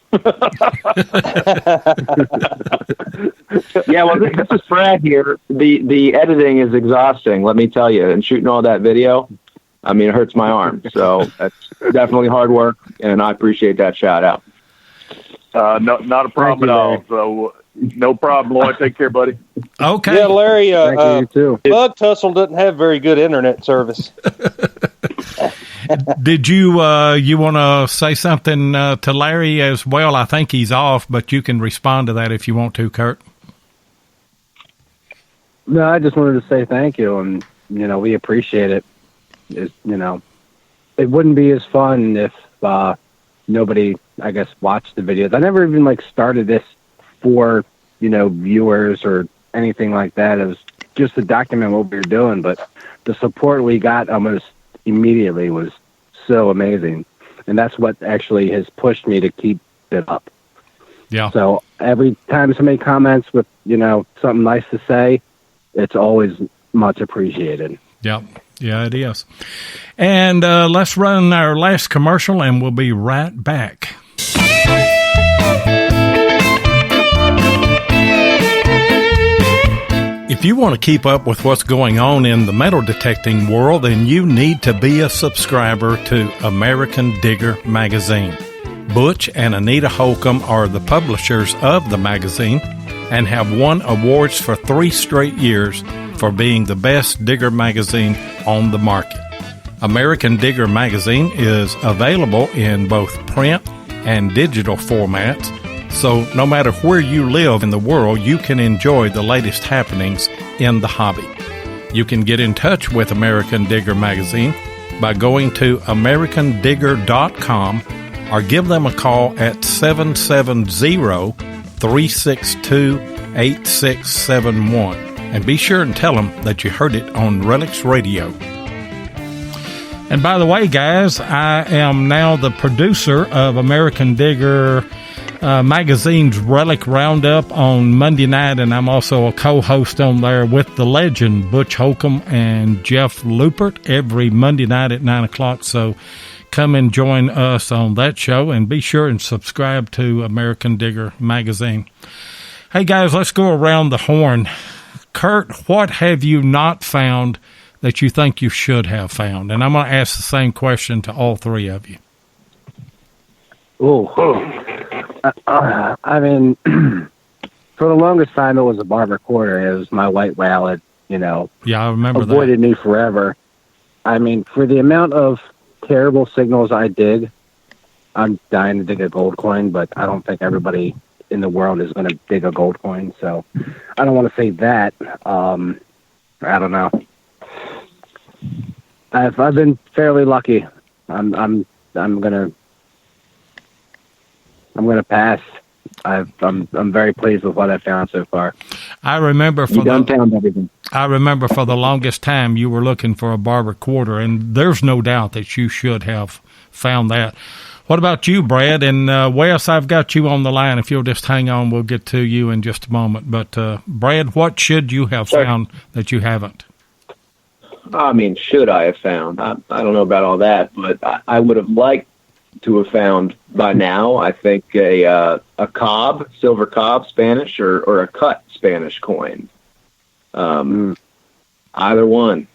Yeah, well, this is Brad here. The editing is exhausting, let me tell you. And shooting all that video, I mean, it hurts my arm. So that's definitely hard work, and I appreciate that shout out. Not a problem at all. So no problem, Lloyd. Take care, buddy. Okay. Yeah, Larry. You too. Bug Tussle doesn't have very good internet service. Did you want to say something to Larry as well? I think he's off, but you can respond to that if you want to, Kurt. No, I just wanted to say thank you, and we appreciate it. It wouldn't be as fun if nobody, I guess, watched the videos. I never even started this for viewers or anything like that. It was just to document what we were doing, but the support we got almost immediately was so amazing, and that's what actually has pushed me to keep it up. Yeah. So every time somebody comments with something nice to say, it's always much appreciated. Yep. Yeah, it is. And let's run our last commercial, and we'll be right back. If you want to keep up with what's going on in the metal detecting world, then you need to be a subscriber to American Digger magazine. Butch and Anita Holcomb are the publishers of the magazine and have won awards for 3 straight years for being the best digger magazine on the market. American Digger magazine is available in both print and digital formats, so no matter where you live in the world, you can enjoy the latest happenings in the hobby. You can get in touch with American Digger magazine by going to americandigger.com or give them a call at 770-362-8671. And be sure and tell them that you heard it on Relics Radio. And by the way, guys, I am now the producer of American Digger magazine's Relic Roundup on Monday night, and I'm also a co-host on there with the legend Butch Holcomb and Jeff Lupert every Monday night at 9 o'clock. So come and join us on that show, and be sure and subscribe to American Digger magazine. Hey, guys, let's go around the horn. Kurt, what have you not found that you think you should have found? And I'm going to ask the same question to all three of you. I mean, for the longest time, it was a barber quarter. It was my white whale. It, Yeah, I remember avoided me forever. I mean, for the amount of terrible signals I dig, I'm dying to dig a gold coin, but I don't think everybody in the world is going to dig a gold coin. So I don't want to say that. I don't know. I've been fairly lucky. I'm gonna pass. I'm very pleased with what I've found so far. I remember found everything. I remember for the longest time you were looking for a barber quarter, and there's no doubt that you should have found that. What about you, Brad? And Wes, I've got you on the line. If you'll just hang on, we'll get to you in just a moment. But Brad, what should you have found that you haven't? I mean, should I have found? I don't know about all that, but I would have liked to have found by now, I think, a cob, silver cob Spanish, or a cut Spanish coin. Either one.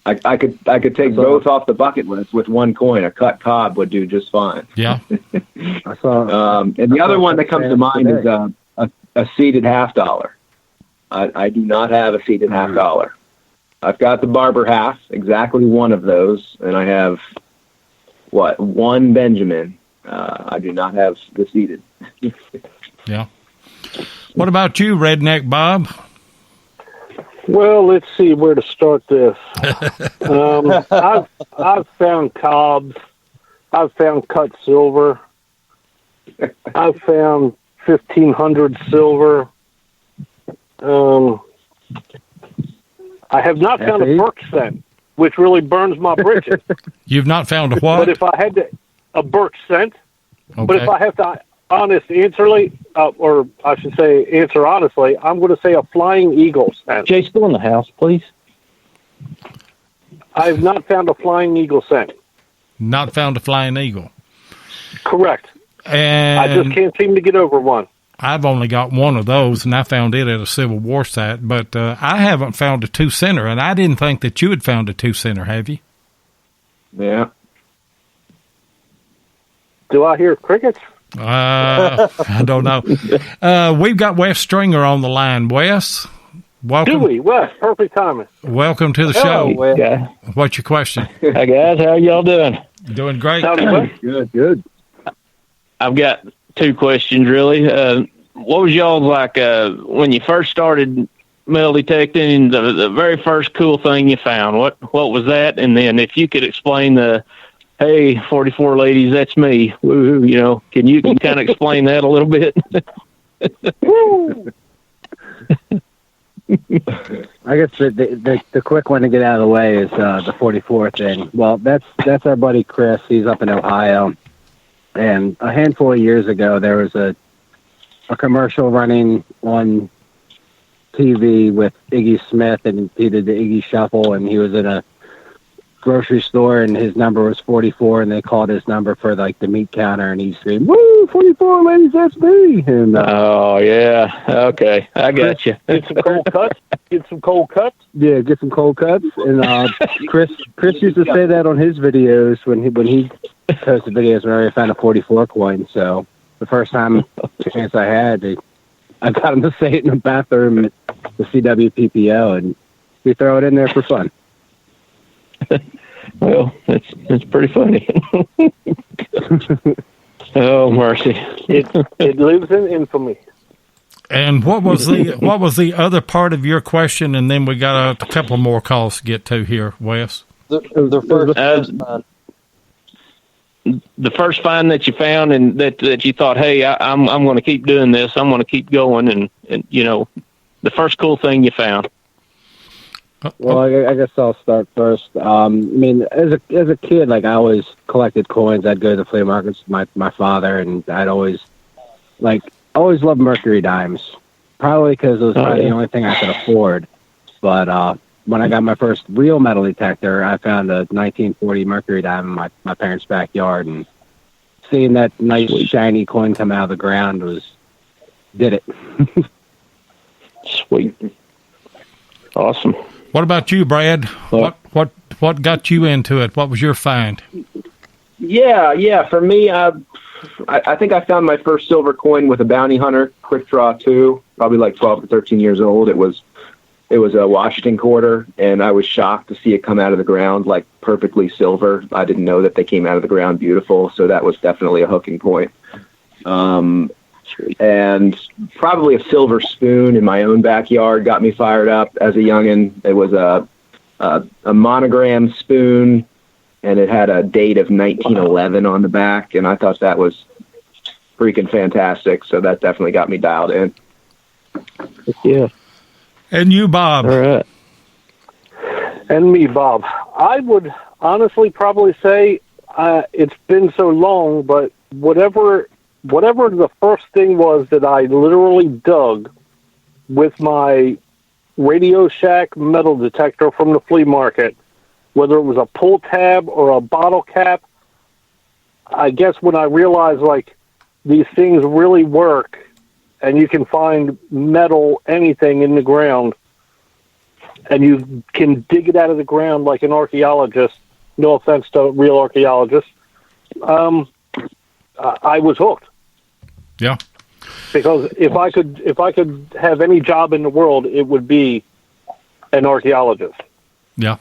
I could take both off the bucket list with one coin. A cut cob would do just fine. Yeah. And the other one that comes to mind is a seated $50. I do not have a seated $50. I've got the barber half, exactly one of those, and I have one Benjamin. I do not have the seated. Yeah. What about you, Redneck Bob? Well, let's see where to start this. I've found cobs. I've found cut silver. I've found 1,500 silver. I have not found a Burke cent, which really burns my britches. You've not found a what? But if I had a Burke cent, okay. But if I have to answer honestly, I'm going to say a flying eagle cent. Jay, still in the house, please. I have not found a flying eagle cent. Not found a flying eagle. Correct. And I just can't seem to get over one. I've only got one of those, and I found it at a Civil War site, but I haven't found a 2-center, and I didn't think that you had found a 2-center, have you? Yeah. Do I hear crickets? I don't know. We've got Wes Stringer on the line. Wes, welcome. Do we? Wes, perfect timing. Welcome to the show. Yeah. What's your question? Hi, guys. How y'all doing? Doing great. Good. I've got 2 questions, really. What was y'all like when you first started metal detecting? The very first cool thing you found. What was that? And then if you could explain the, hey, 44 ladies, that's me. Woohoo! Can you kind of explain that a little bit? I guess the quick one to get out of the way is the 44 thing. Well, that's our buddy Chris. He's up in Ohio. And a handful of years ago, there was a commercial running on TV with Iggy Smith, and he did the Iggy Shuffle, and he was in a grocery store, and his number was 44, and they called his number for the meat counter, and he screamed, "Woo, 44 ladies, that's me!" And oh yeah, okay, I got you. Get some cold cuts. Get some cold cuts. Yeah, get some cold cuts. And Chris used to say that on his videos when he posted videos whenever he found a 44 coin. So the first chance I had, I got him to say it in the bathroom at the CWPPO, and we throw it in there for fun. Well, it's pretty funny. Oh mercy! It lives in infamy. And what was the other part of your question? And then we got a couple more calls to get to here, Wes. The first find that you found, and that you thought, hey, I'm going to keep doing this. I'm going to keep going, and the first cool thing you found. Well, I guess I'll start first. I mean, as a kid, I always collected coins. I'd go to the flea markets with my father, and I'd always loved mercury dimes, probably because it was the only thing I could afford. But when I got my first real metal detector, I found a 1940 mercury dime in my parents' backyard, and seeing that nice shiny coin come out of the ground did it. Sweet, awesome. What about you, Brad? What got you into it? What was your find? Yeah. For me, I think I found my first silver coin with a bounty hunter, quick draw 2, probably like 12 to 13 years old. It was a Washington quarter, and I was shocked to see it come out of the ground like perfectly silver. I didn't know that they came out of the ground beautiful, so that was definitely a hooking point. And probably a silver spoon in my own backyard got me fired up as a youngin'. It was a monogram spoon, and it had a date of 1911 on the back, and I thought that was freaking fantastic. So that definitely got me dialed in. Yeah. And you, Bob. All right. And me, Bob. I would honestly probably say it's been so long, but whatever the first thing was that I literally dug with my Radio Shack metal detector from the flea market, whether it was a pull tab or a bottle cap, I guess when I realized, like, these things really work and you can find metal, anything in the ground, and you can dig it out of the ground like an archaeologist, no offense to real archaeologists, I was hooked. Yeah. Because if I could have any job in the world, it would be an archaeologist. Yeah.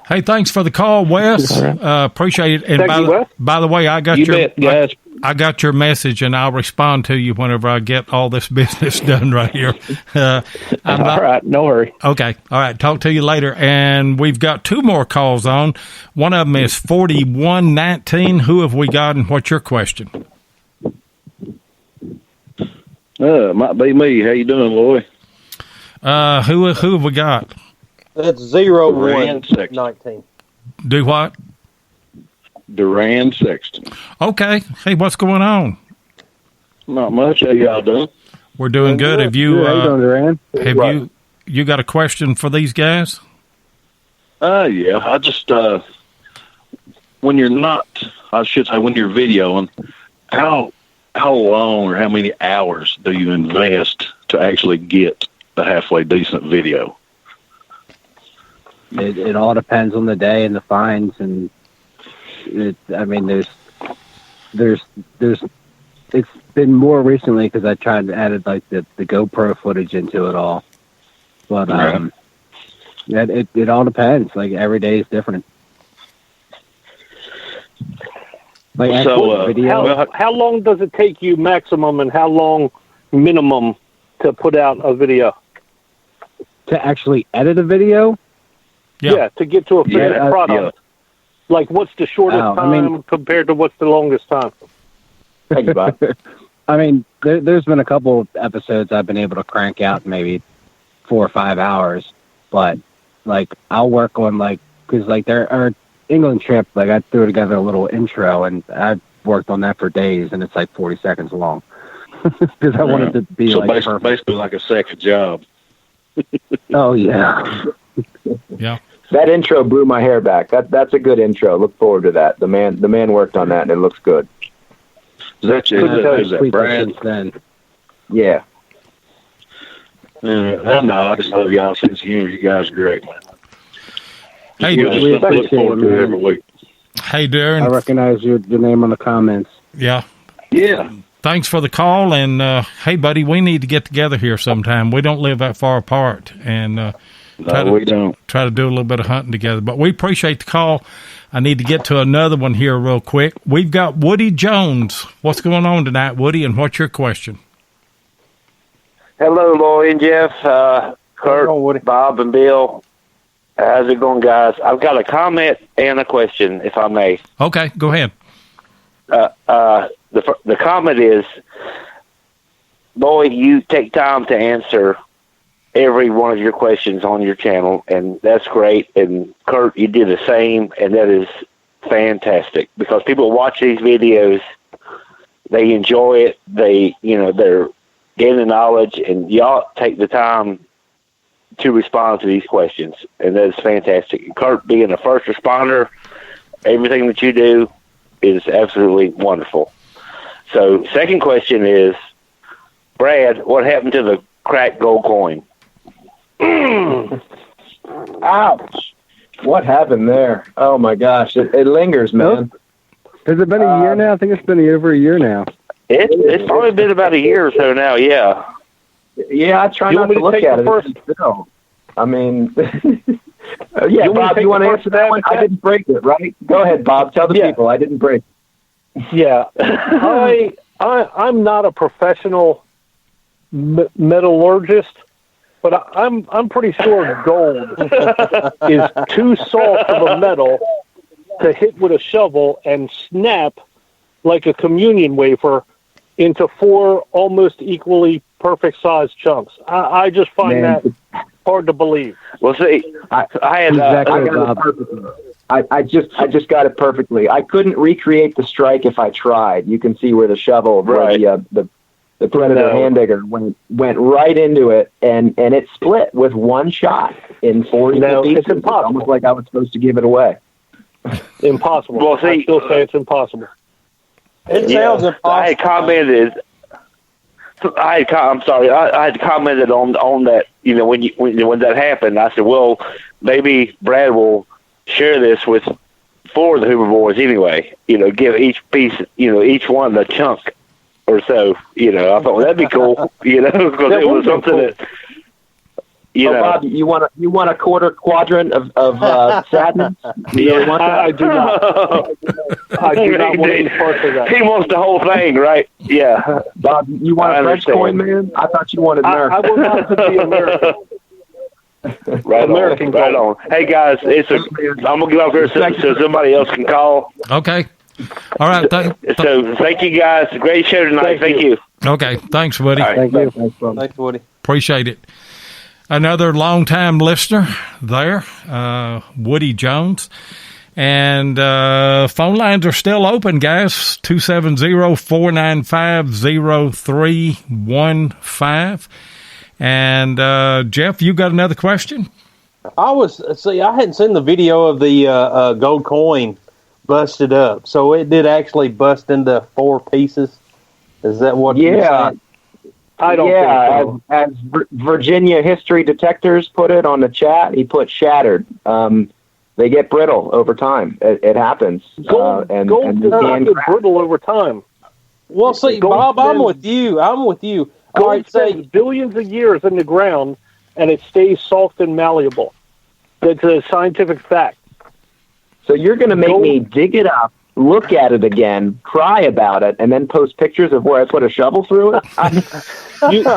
Hey, thanks for the call, Wes. Appreciate it. And Thank you, Wes. by the way, I got I got your message, and I'll respond to you whenever I get all this business done right here. All right, no worry. Okay, all right. Talk to you later. And we've got 2 more calls on. One of them is 4119. Who have we got, and what's your question? Might be me. How you doing, Loy? Who have we got? That's 0119. Do what? Duran Sexton. Okay. Hey, what's going on? Not much. How y'all doing? We're doing good. Have you? How you doing, Duran? Have you got a question for these guys? Yeah. I just when you're not, I should say, when you're videoing, how long or how many hours do you invest to actually get a halfway decent video? It all depends on the day and the finds, and there's it's been more recently because I tried to add like the GoPro footage into it all, but it all depends. Like every day is different. Like so, video. How long does it take you maximum, and how long minimum to put out a video? To actually edit a video? Yeah, to get to a finished product. Yeah. Like, what's the shortest time compared to what's the longest time? Thank you, Bob. I mean, there's been a couple of episodes I've been able to crank out maybe 4 or 5 hours, but like I'll work on because our England trip, like I threw together a little intro and I worked on that for days, and it's like 40 seconds long because I wanted to be basically like a second job. Oh yeah. Yeah. That intro blew my hair back. That's a good intro. Look forward to that. The man worked on that, and it looks good. Is that Brad? Then. Yeah. I know. I just love y'all sense of humor. You guys are great, man. Hey, we look forward to it every week. Hey, Darren. I recognize your name on the comments. Yeah. Yeah. Thanks for the call, and hey, buddy, we need to get together here sometime. We don't live that far apart, and we don't. Try to do a little bit of hunting together. But we appreciate the call. I need to get to another one here real quick. We've got Woody Jones. What's going on tonight, Woody, and what's your question? Hello, Loy and Jeff, Kurt, Bob, and Bill. How's it going, guys? I've got a comment and a question, if I may. Okay, go ahead. The comment is, Loy, you take time to answer every one of your questions on your channel, and that's great. And Kurt, you did the same, and that is fantastic because people watch these videos, they enjoy it, they're gaining knowledge, and y'all take the time to respond to these questions, and that is fantastic. And Kurt, being a first responder, everything that you do is absolutely wonderful. So, second question is, Brad, what happened to the cracked gold coin? Ouch. What happened there? Oh my gosh. It lingers, man. Has it been a year now? I think it's been over a year now. It's probably been about a year or so now. Yeah. Yeah, I try not to look at it. First? No. I mean, yeah, Bob, you want to answer that one? I didn't break it, right? Go ahead, Bob. Tell the people I didn't break it. Yeah, I'm not a professional metallurgist, but I'm pretty sure gold is too soft of a metal to hit with a shovel and snap like a communion wafer into 4 almost equally perfect sized chunks. I just find that hard to believe. Well, see, I just got it perfectly. I couldn't recreate the strike if I tried. You can see where the shovel, where the Predator hand digger went right into it, and it split with one shot in 4 equal pieces. It's impossible. It's almost like I was supposed to give it away. Impossible. Well, see, I still say it's impossible. It sounds impossible. I had commented. I had commented on that. You know, when that happened, I said, well, maybe Brad will share this for the Hoover Boys anyway. You know, give each piece, each one a chunk or so. You know, I thought that'd be cool. You know, because it was something that. Bob, you want a quarter quadrant of sadness? I do not. I do not want any parts of that. He wants the whole thing, right? Yeah. Bob, you want a French coin, man? I thought you wanted American. I will not be American. American right on. Hey guys, I'm gonna get off here so somebody else can call. Okay. All right. So thank you guys. Great show tonight. Thank you. Okay. Thanks, Woody. Right. Thank you. Thanks, Woody. Appreciate it. Another longtime listener there, Woody Jones. And phone lines are still open, guys. 270-495-0315. And Jeff, you got another question? I hadn't seen the video of the gold coin busted up. So it did actually bust into 4 pieces. Is that what you're saying? I don't think so. As Virginia history detectors put it on the chat, he put shattered. They get brittle over time. It happens. Gold does not get brittle over time. Well, see, Bob, I'm with you. Gold spends billions of years in the ground, and it stays soft and malleable. That's a scientific fact. So you're going to make me dig it up, look at it again, cry about it, and then post pictures of where I put a shovel through it?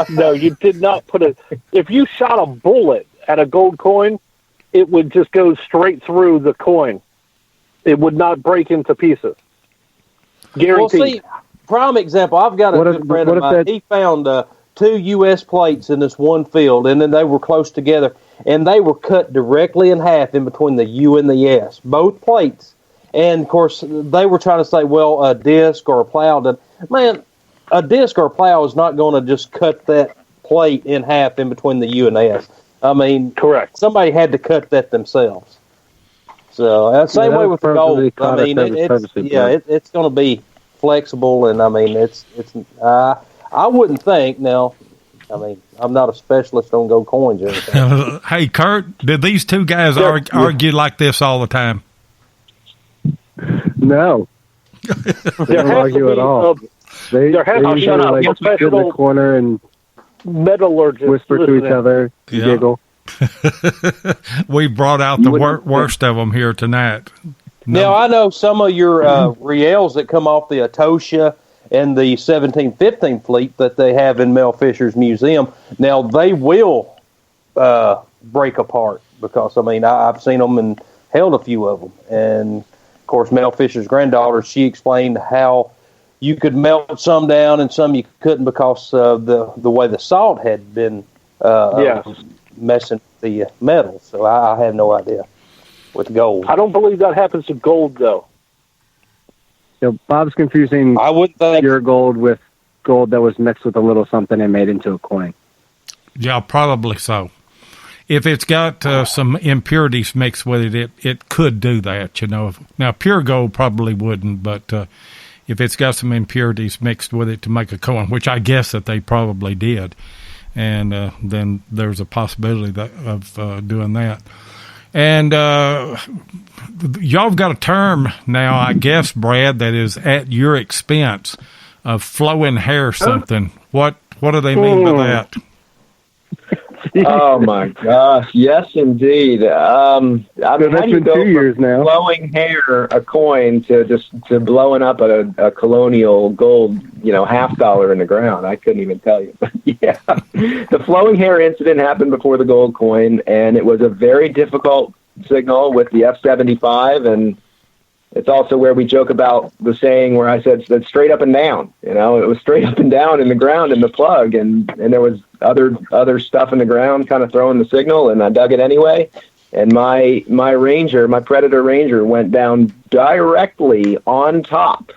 No, you did not put it. If you shot a bullet at a gold coin, it would just go straight through the coin. It would not break into pieces. Guaranteed. Well, see, prime example, I've got a good friend of mine. He found 2 U.S. plates in this one field, and then they were close together, and they were cut directly in half in between the U and the S, both plates. And, of course, they were trying to say, well, a disc or a plow. Man, a disc or a plow is not going to just cut that plate in half in between the U and the S. I mean, correct. Somebody had to cut that themselves. So, same way with the gold. I mean, it's going to be flexible, and, I mean, I wouldn't think, now, I mean, I'm not a specialist on gold coins or anything. Hey, Kurt, did these 2 guys argue like this all the time? No. They don't argue at all. They usually sit in the corner and metallurgists whisper to each other, giggle. We brought out the worst of them here tonight. Now, I know some of your Riels that come off the Atosha and the 1715 fleet that they have in Mel Fisher's museum. Now, they will break apart because, I mean, I've seen them and held a few of them. And, of course, Mel Fisher's granddaughter, she explained how you could melt some down and some you couldn't because of the way the salt had been messing the metal. So I have no idea with gold. I don't believe that happens to gold, though. Bob's confusing pure gold with gold that was mixed with a little something and made into a coin. Yeah, probably so. If it's got some impurities mixed with it, it could do that, Now, pure gold probably wouldn't, but if it's got some impurities mixed with it to make a coin, which I guess that they probably did, and then there's a possibility of doing that. And y'all have got a term now, I guess, Brad, that is at your expense of flowing hair something. What do they mean by that? Oh my gosh! Yes, indeed. I mean, how do you been go 2 from years now. blowing hair, a coin, to blowing up a colonial gold, $50 in the ground? I couldn't even tell you. But yeah, the flowing hair incident happened before the gold coin, and it was a very difficult signal with the F-75, and it's also where we joke about the saying where I said that straight up and down. It was straight up and down in the ground in the plug, and there was other stuff in the ground kind of throwing the signal, and I dug it anyway. And my Predator Ranger went down directly on top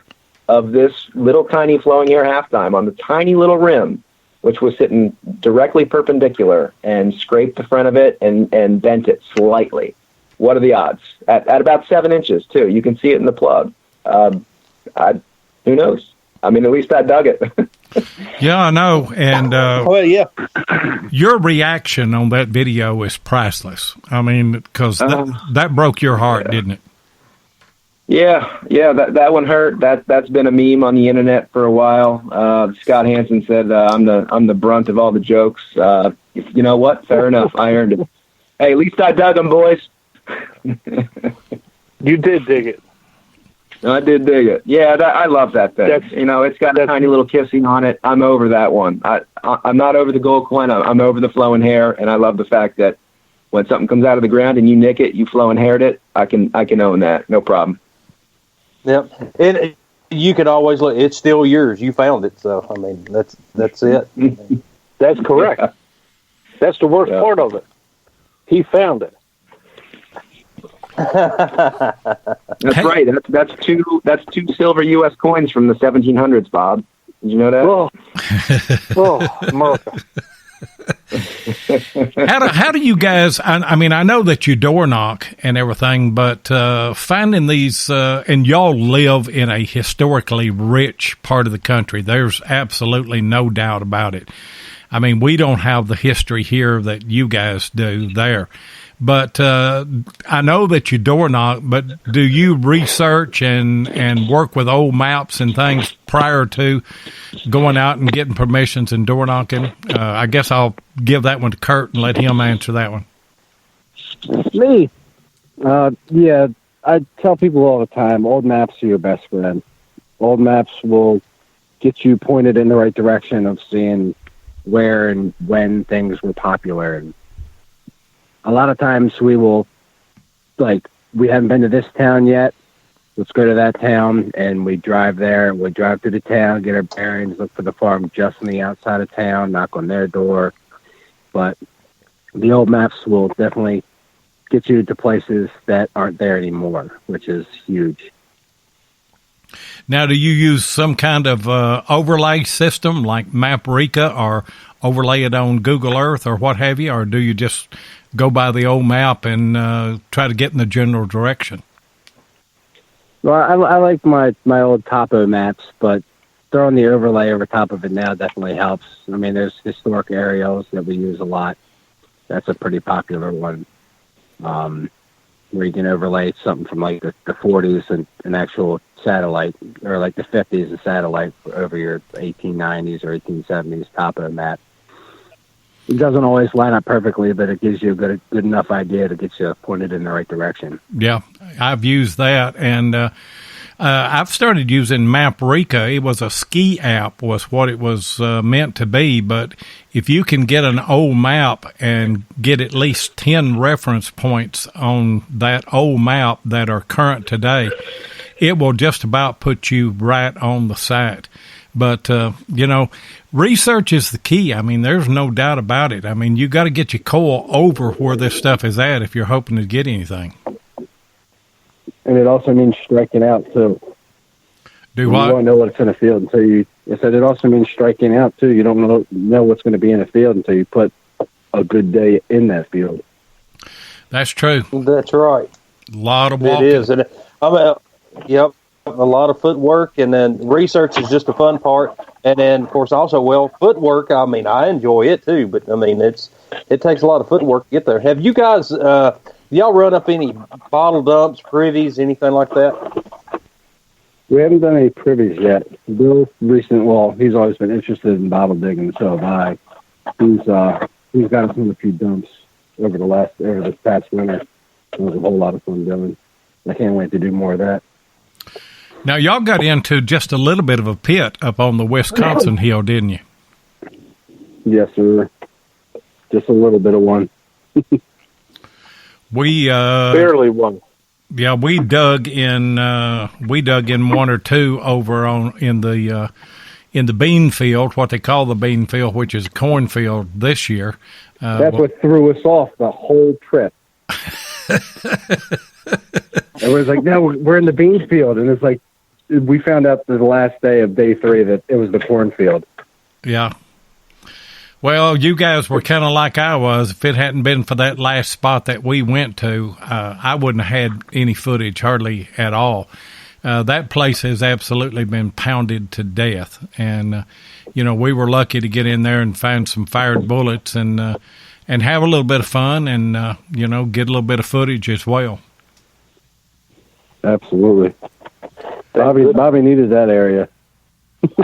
of this little tiny flowing hair halftime on the tiny little rim, which was sitting directly perpendicular, and scraped the front of it and bent it slightly. What are the odds? At about 7 inches, too. You can see it in the plug. Who knows? I mean, at least I dug it. Yeah, I know. And well, yeah, your reaction on that video is priceless. I mean, because that broke your heart, didn't it? Yeah, that one hurt. That's been a meme on the internet for a while. Scott Hansen said I'm the brunt of all the jokes. You know what? Fair enough. I earned it. Hey, at least I dug them, boys. You did dig it. I did dig it. Yeah, I love that thing. It's got a tiny little kissing on it. I'm over that one. I'm not over the gold coin. I'm over the flowing hair, and I love the fact that when something comes out of the ground and you nick it, you flowing haired it. I can own that. No problem. Yep. And you can always look. It's still yours. You found it. So I mean, that's it. That's correct. Yeah. That's the worst part of it. He found it. That's right. That's two silver U.S. coins from the 1700s, Bob. Did you know that? America. How do you guys? I mean, I know that you door knock and everything, but finding these, and y'all live in a historically rich part of the country. There's absolutely no doubt about it. I mean, we don't have the history here that you guys do there. But I know that you door knock, but do you research and work with old maps and things prior to going out and getting permissions and door knocking? I guess I'll give that one to Kurt and let him answer that one. Me? Yeah, I tell people all the time, old maps are your best friend. Old maps will get you pointed in the right direction of seeing where and when things were popular. And a lot of times we will, we haven't been to this town yet. Let's go to that town, and we drive there. We drive through the town, get our bearings, look for the farm just on the outside of town, knock on their door. But the old maps will definitely get you to places that aren't there anymore, which is huge. Now, do you use some kind of overlay system like Maprika, or overlay it on Google Earth or what have you, or do you just go by the old map and try to get in the general direction? Well, I like my old topo maps, but throwing the overlay over top of it now definitely helps. I mean, there's historic aerials that we use a lot. That's a pretty popular one, where you can overlay something from like the 40s and an actual satellite, or like the 50s and satellite over your 1890s or 1870s topo map. It doesn't always line up perfectly, but it gives you a good enough idea to get you pointed in the right direction. Yeah, I've used that, and I've started using Maprika. It was a ski app, was what it was meant to be, but if you can get an old map and get at least 10 reference points on that old map that are current today, it will just about put you right on the site. But, research is the key. I mean, there's no doubt about it. I mean, you got to get your coil over where this stuff is at if you're hoping to get anything. And it also means striking out, too. Do what? You won't know what's in the field until you... I said it also means striking out, too. You don't know what's going to be in the field until you put a good day in that field. That's true. That's right. A lot of walking. It is. And yep. A lot of footwork, and then research is just a fun part. And then, of course, also, footwork, I mean, I enjoy it too, but I mean, it takes a lot of footwork to get there. Have you guys y'all run up any bottle dumps, privies, anything like that? We haven't done any privies yet. Bill he's always been interested in bottle digging, so have I. He's got us in a few dumps over this past winter. It was a whole lot of fun doing. I can't wait to do more of that. Now, y'all got into just a little bit of a pit up on the Wisconsin hill, didn't you? Yes, sir. Just a little bit of one. We barely one. Yeah, we dug in one or two over in the bean field, what they call the bean field, which is a cornfield this year. That's what threw us off the whole trip. Everyone's like, no, we're in the bean field. And it's like, we found out the last day of day 3 that it was the cornfield. Yeah. Well, you guys were kind of like I was. If it hadn't been for that last spot that we went to, I wouldn't have had any footage hardly at all. That place has absolutely been pounded to death. And, we were lucky to get in there and find some fired bullets and have a little bit of fun and, get a little bit of footage as well. Absolutely. Bobby needed that area.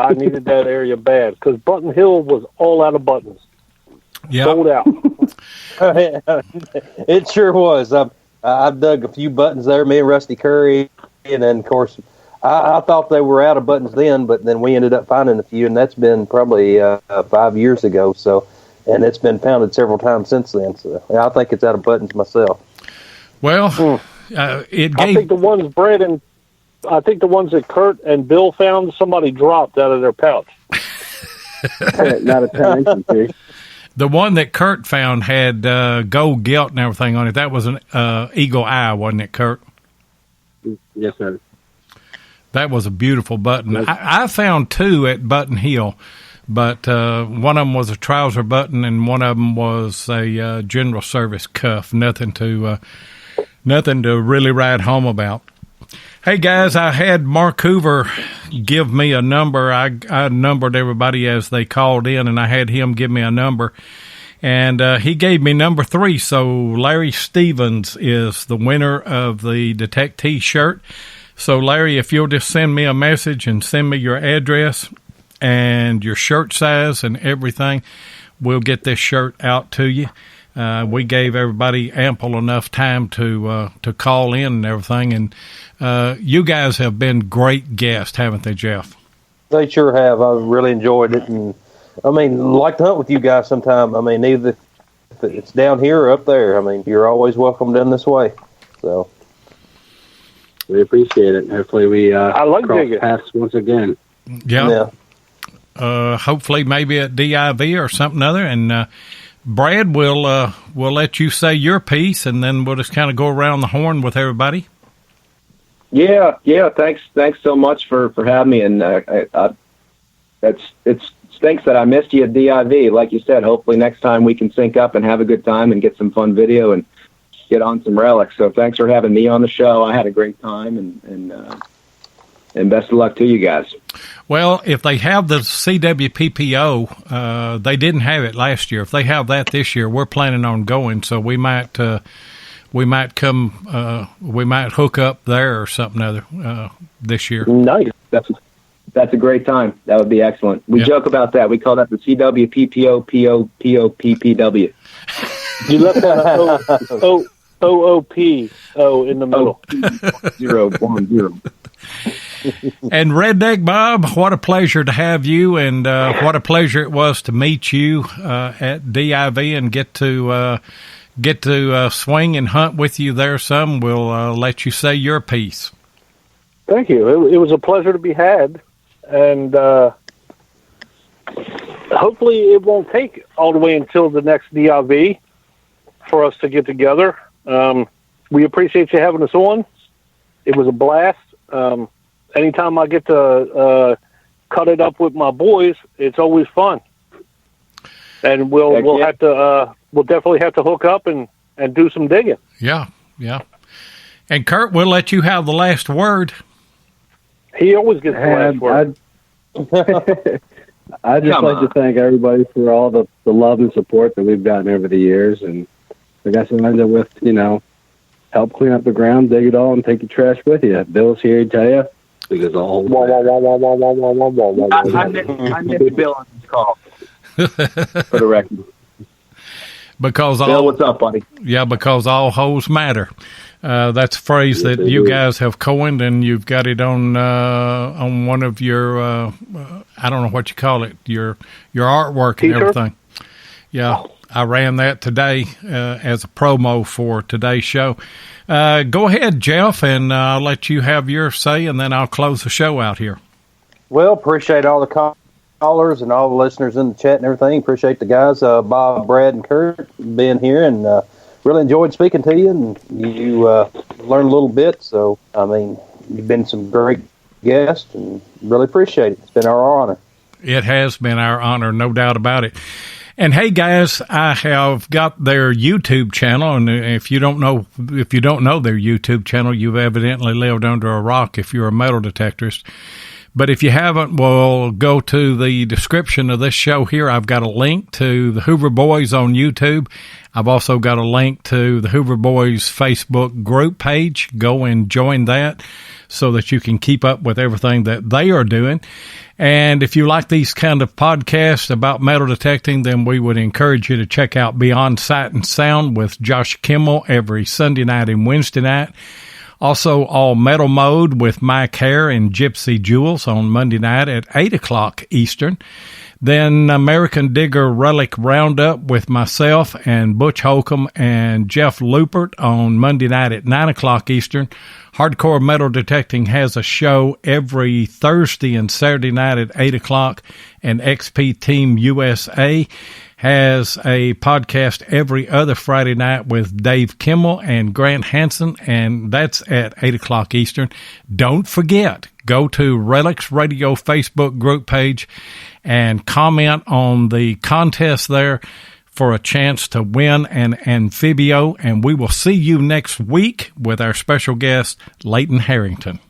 I needed that area bad because Button Hill was all out of buttons. Yeah. Sold out. It sure was. I've dug a few buttons there, me and Rusty Curry, and then, of course, I thought they were out of buttons then, but then we ended up finding a few, and that's been probably 5 years ago. So, and it's been pounded several times since then. So I think it's out of buttons myself. Well, I think the ones the ones that Kurt and Bill found, somebody dropped out of their pouch. Not a 10 inch. The one that Kurt found had gold gilt and everything on it. That was an eagle eye, wasn't it, Kurt? Yes, sir. That was a beautiful button. I found 2 at Button Hill, but one of them was a trouser button and one of them was a general service cuff. Nothing to really write home about. Hey, guys, I had Mark Hoover give me a number. I numbered everybody as they called in, and I had him give me a number. And he gave me number 3, so Larry Stevens is the winner of the Detect shirt. So, Larry, if you'll just send me a message and send me your address and your shirt size and everything, we'll get this shirt out to you. We gave everybody ample enough time to call in and everything, and you guys have been great guests, haven't they, Jeff? They sure have. I've really enjoyed it, and like to hunt with you guys sometime. Either if it's down here or up there. You're always welcome down this way. So we appreciate it. Hopefully, we cross paths once again. Yeah. Hopefully, maybe at DIV or something other, and. Brad, we'll let you say your piece, and then we'll just kind of go around the horn with everybody. Yeah. Thanks so much for having me. And it stinks that I missed you at DIV. Like you said, hopefully next time we can sync up and have a good time and get some fun video and get on some relics. So thanks for having me on the show. I had a great time, and best of luck to you guys. Well, if they have the CWPPO, they didn't have it last year. If they have that this year, we're planning on going. So we might hook up there or something other this year. Nice. That's a great time. That would be excellent. We joke about that. We call that the CWPPO POPPW. You left that OOPO in the middle. 010. And Redneck Bob, what a pleasure to have you, and what a pleasure it was to meet you at DIV and get to swing and hunt with you there some. We'll let you say your piece. Thank you. It was a pleasure to be had, and hopefully it won't take all the way until the next DIV for us to get together. We appreciate you having us on. It was a blast. Anytime I get to cut it up with my boys, it's always fun. And we'll definitely have to hook up and do some digging. Yeah. And Kurt, we'll let you have the last word. He always gets the last word. I'd just like to thank everybody for all the love and support that we've gotten over the years. And I guess I ended with, help clean up the ground, dig it all, and take your trash with you. Bill's here to tell you. Because all I missed Bill on this call. For the record. Because Bill, what's up, buddy? Yeah, because all holes matter. That's a phrase that you guys have coined, and you've got it on one of your I don't know what you call it, your artwork and everything. Yeah, I ran that today as a promo for today's show. Go ahead, Jeff, and I'll let you have your say, and then I'll close the show out here. Well, appreciate all the callers and all the listeners in the chat and everything. Appreciate the guys, Bob, Brad, and Kurt being here, and really enjoyed speaking to you, and you learned a little bit. So, I mean, you've been some great guests, and really appreciate it. It's been our honor. It has been our honor, no doubt about it. And hey, guys, I have got their YouTube channel, and if you don't know their YouTube channel, you've evidently lived under a rock if you're a metal detectorist. But if you haven't, well, go to the description of this show here. I've got a link to the Hoover Boys on YouTube. I've also got a link to the Hoover Boys Facebook group page. Go and join that so that you can keep up with everything that they are doing. And if you like these kind of podcasts about metal detecting, then we would encourage you to check out Beyond Sight and Sound with Josh Kimmel every Sunday night and Wednesday night. Also, All Metal Mode with Mike Hare and Gypsy Jules on Monday night at 8 o'clock Eastern. Then American Digger Relic Roundup with myself and Butch Holcomb and Jeff Lupert on Monday night at 9 o'clock Eastern. Hardcore Metal Detecting has a show every Thursday and Saturday night at 8 o'clock, and XP Team USA has a podcast every other Friday night with Dave Kimmel and Grant Hansen, and that's at 8 o'clock Eastern. Don't forget, go to Relics Radio Facebook group page and comment on the contest there for a chance to win an Amphibio, and we will see you next week with our special guest, Leighton Harrington.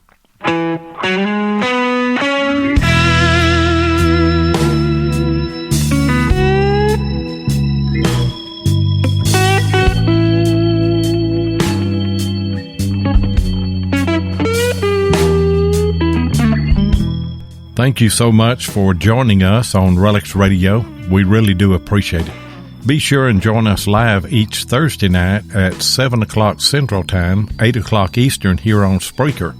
Thank you so much for joining us on Relics Radio. We really do appreciate it. Be sure and join us live each Thursday night at 7 o'clock Central Time, 8 o'clock Eastern here on Spreaker.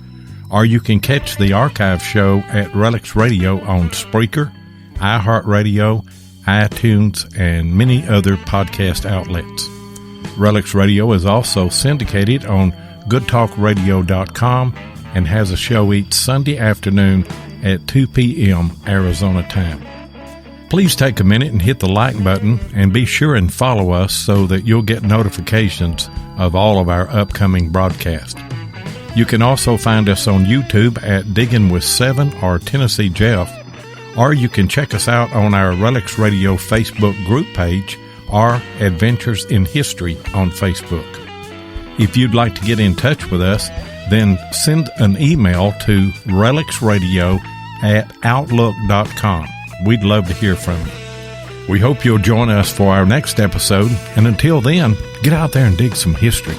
Or you can catch the archive show at Relics Radio on Spreaker, iHeartRadio, iTunes, and many other podcast outlets. Relics Radio is also syndicated on GoodTalkRadio.com and has a show each Sunday afternoon at 2 p.m. Arizona time. Please take a minute and hit the like button, and be sure and follow us so that you'll get notifications of all of our upcoming broadcasts. You can also find us on YouTube at Digging with 7 or Tennessee Jeff, or you can check us out on our Relics Radio Facebook group page or Adventures in History on Facebook. If you'd like to get in touch with us, then send an email to relicsradio@outlook.com. We'd love to hear from you. We hope you'll join us for our next episode, and until then, get out there and dig some history.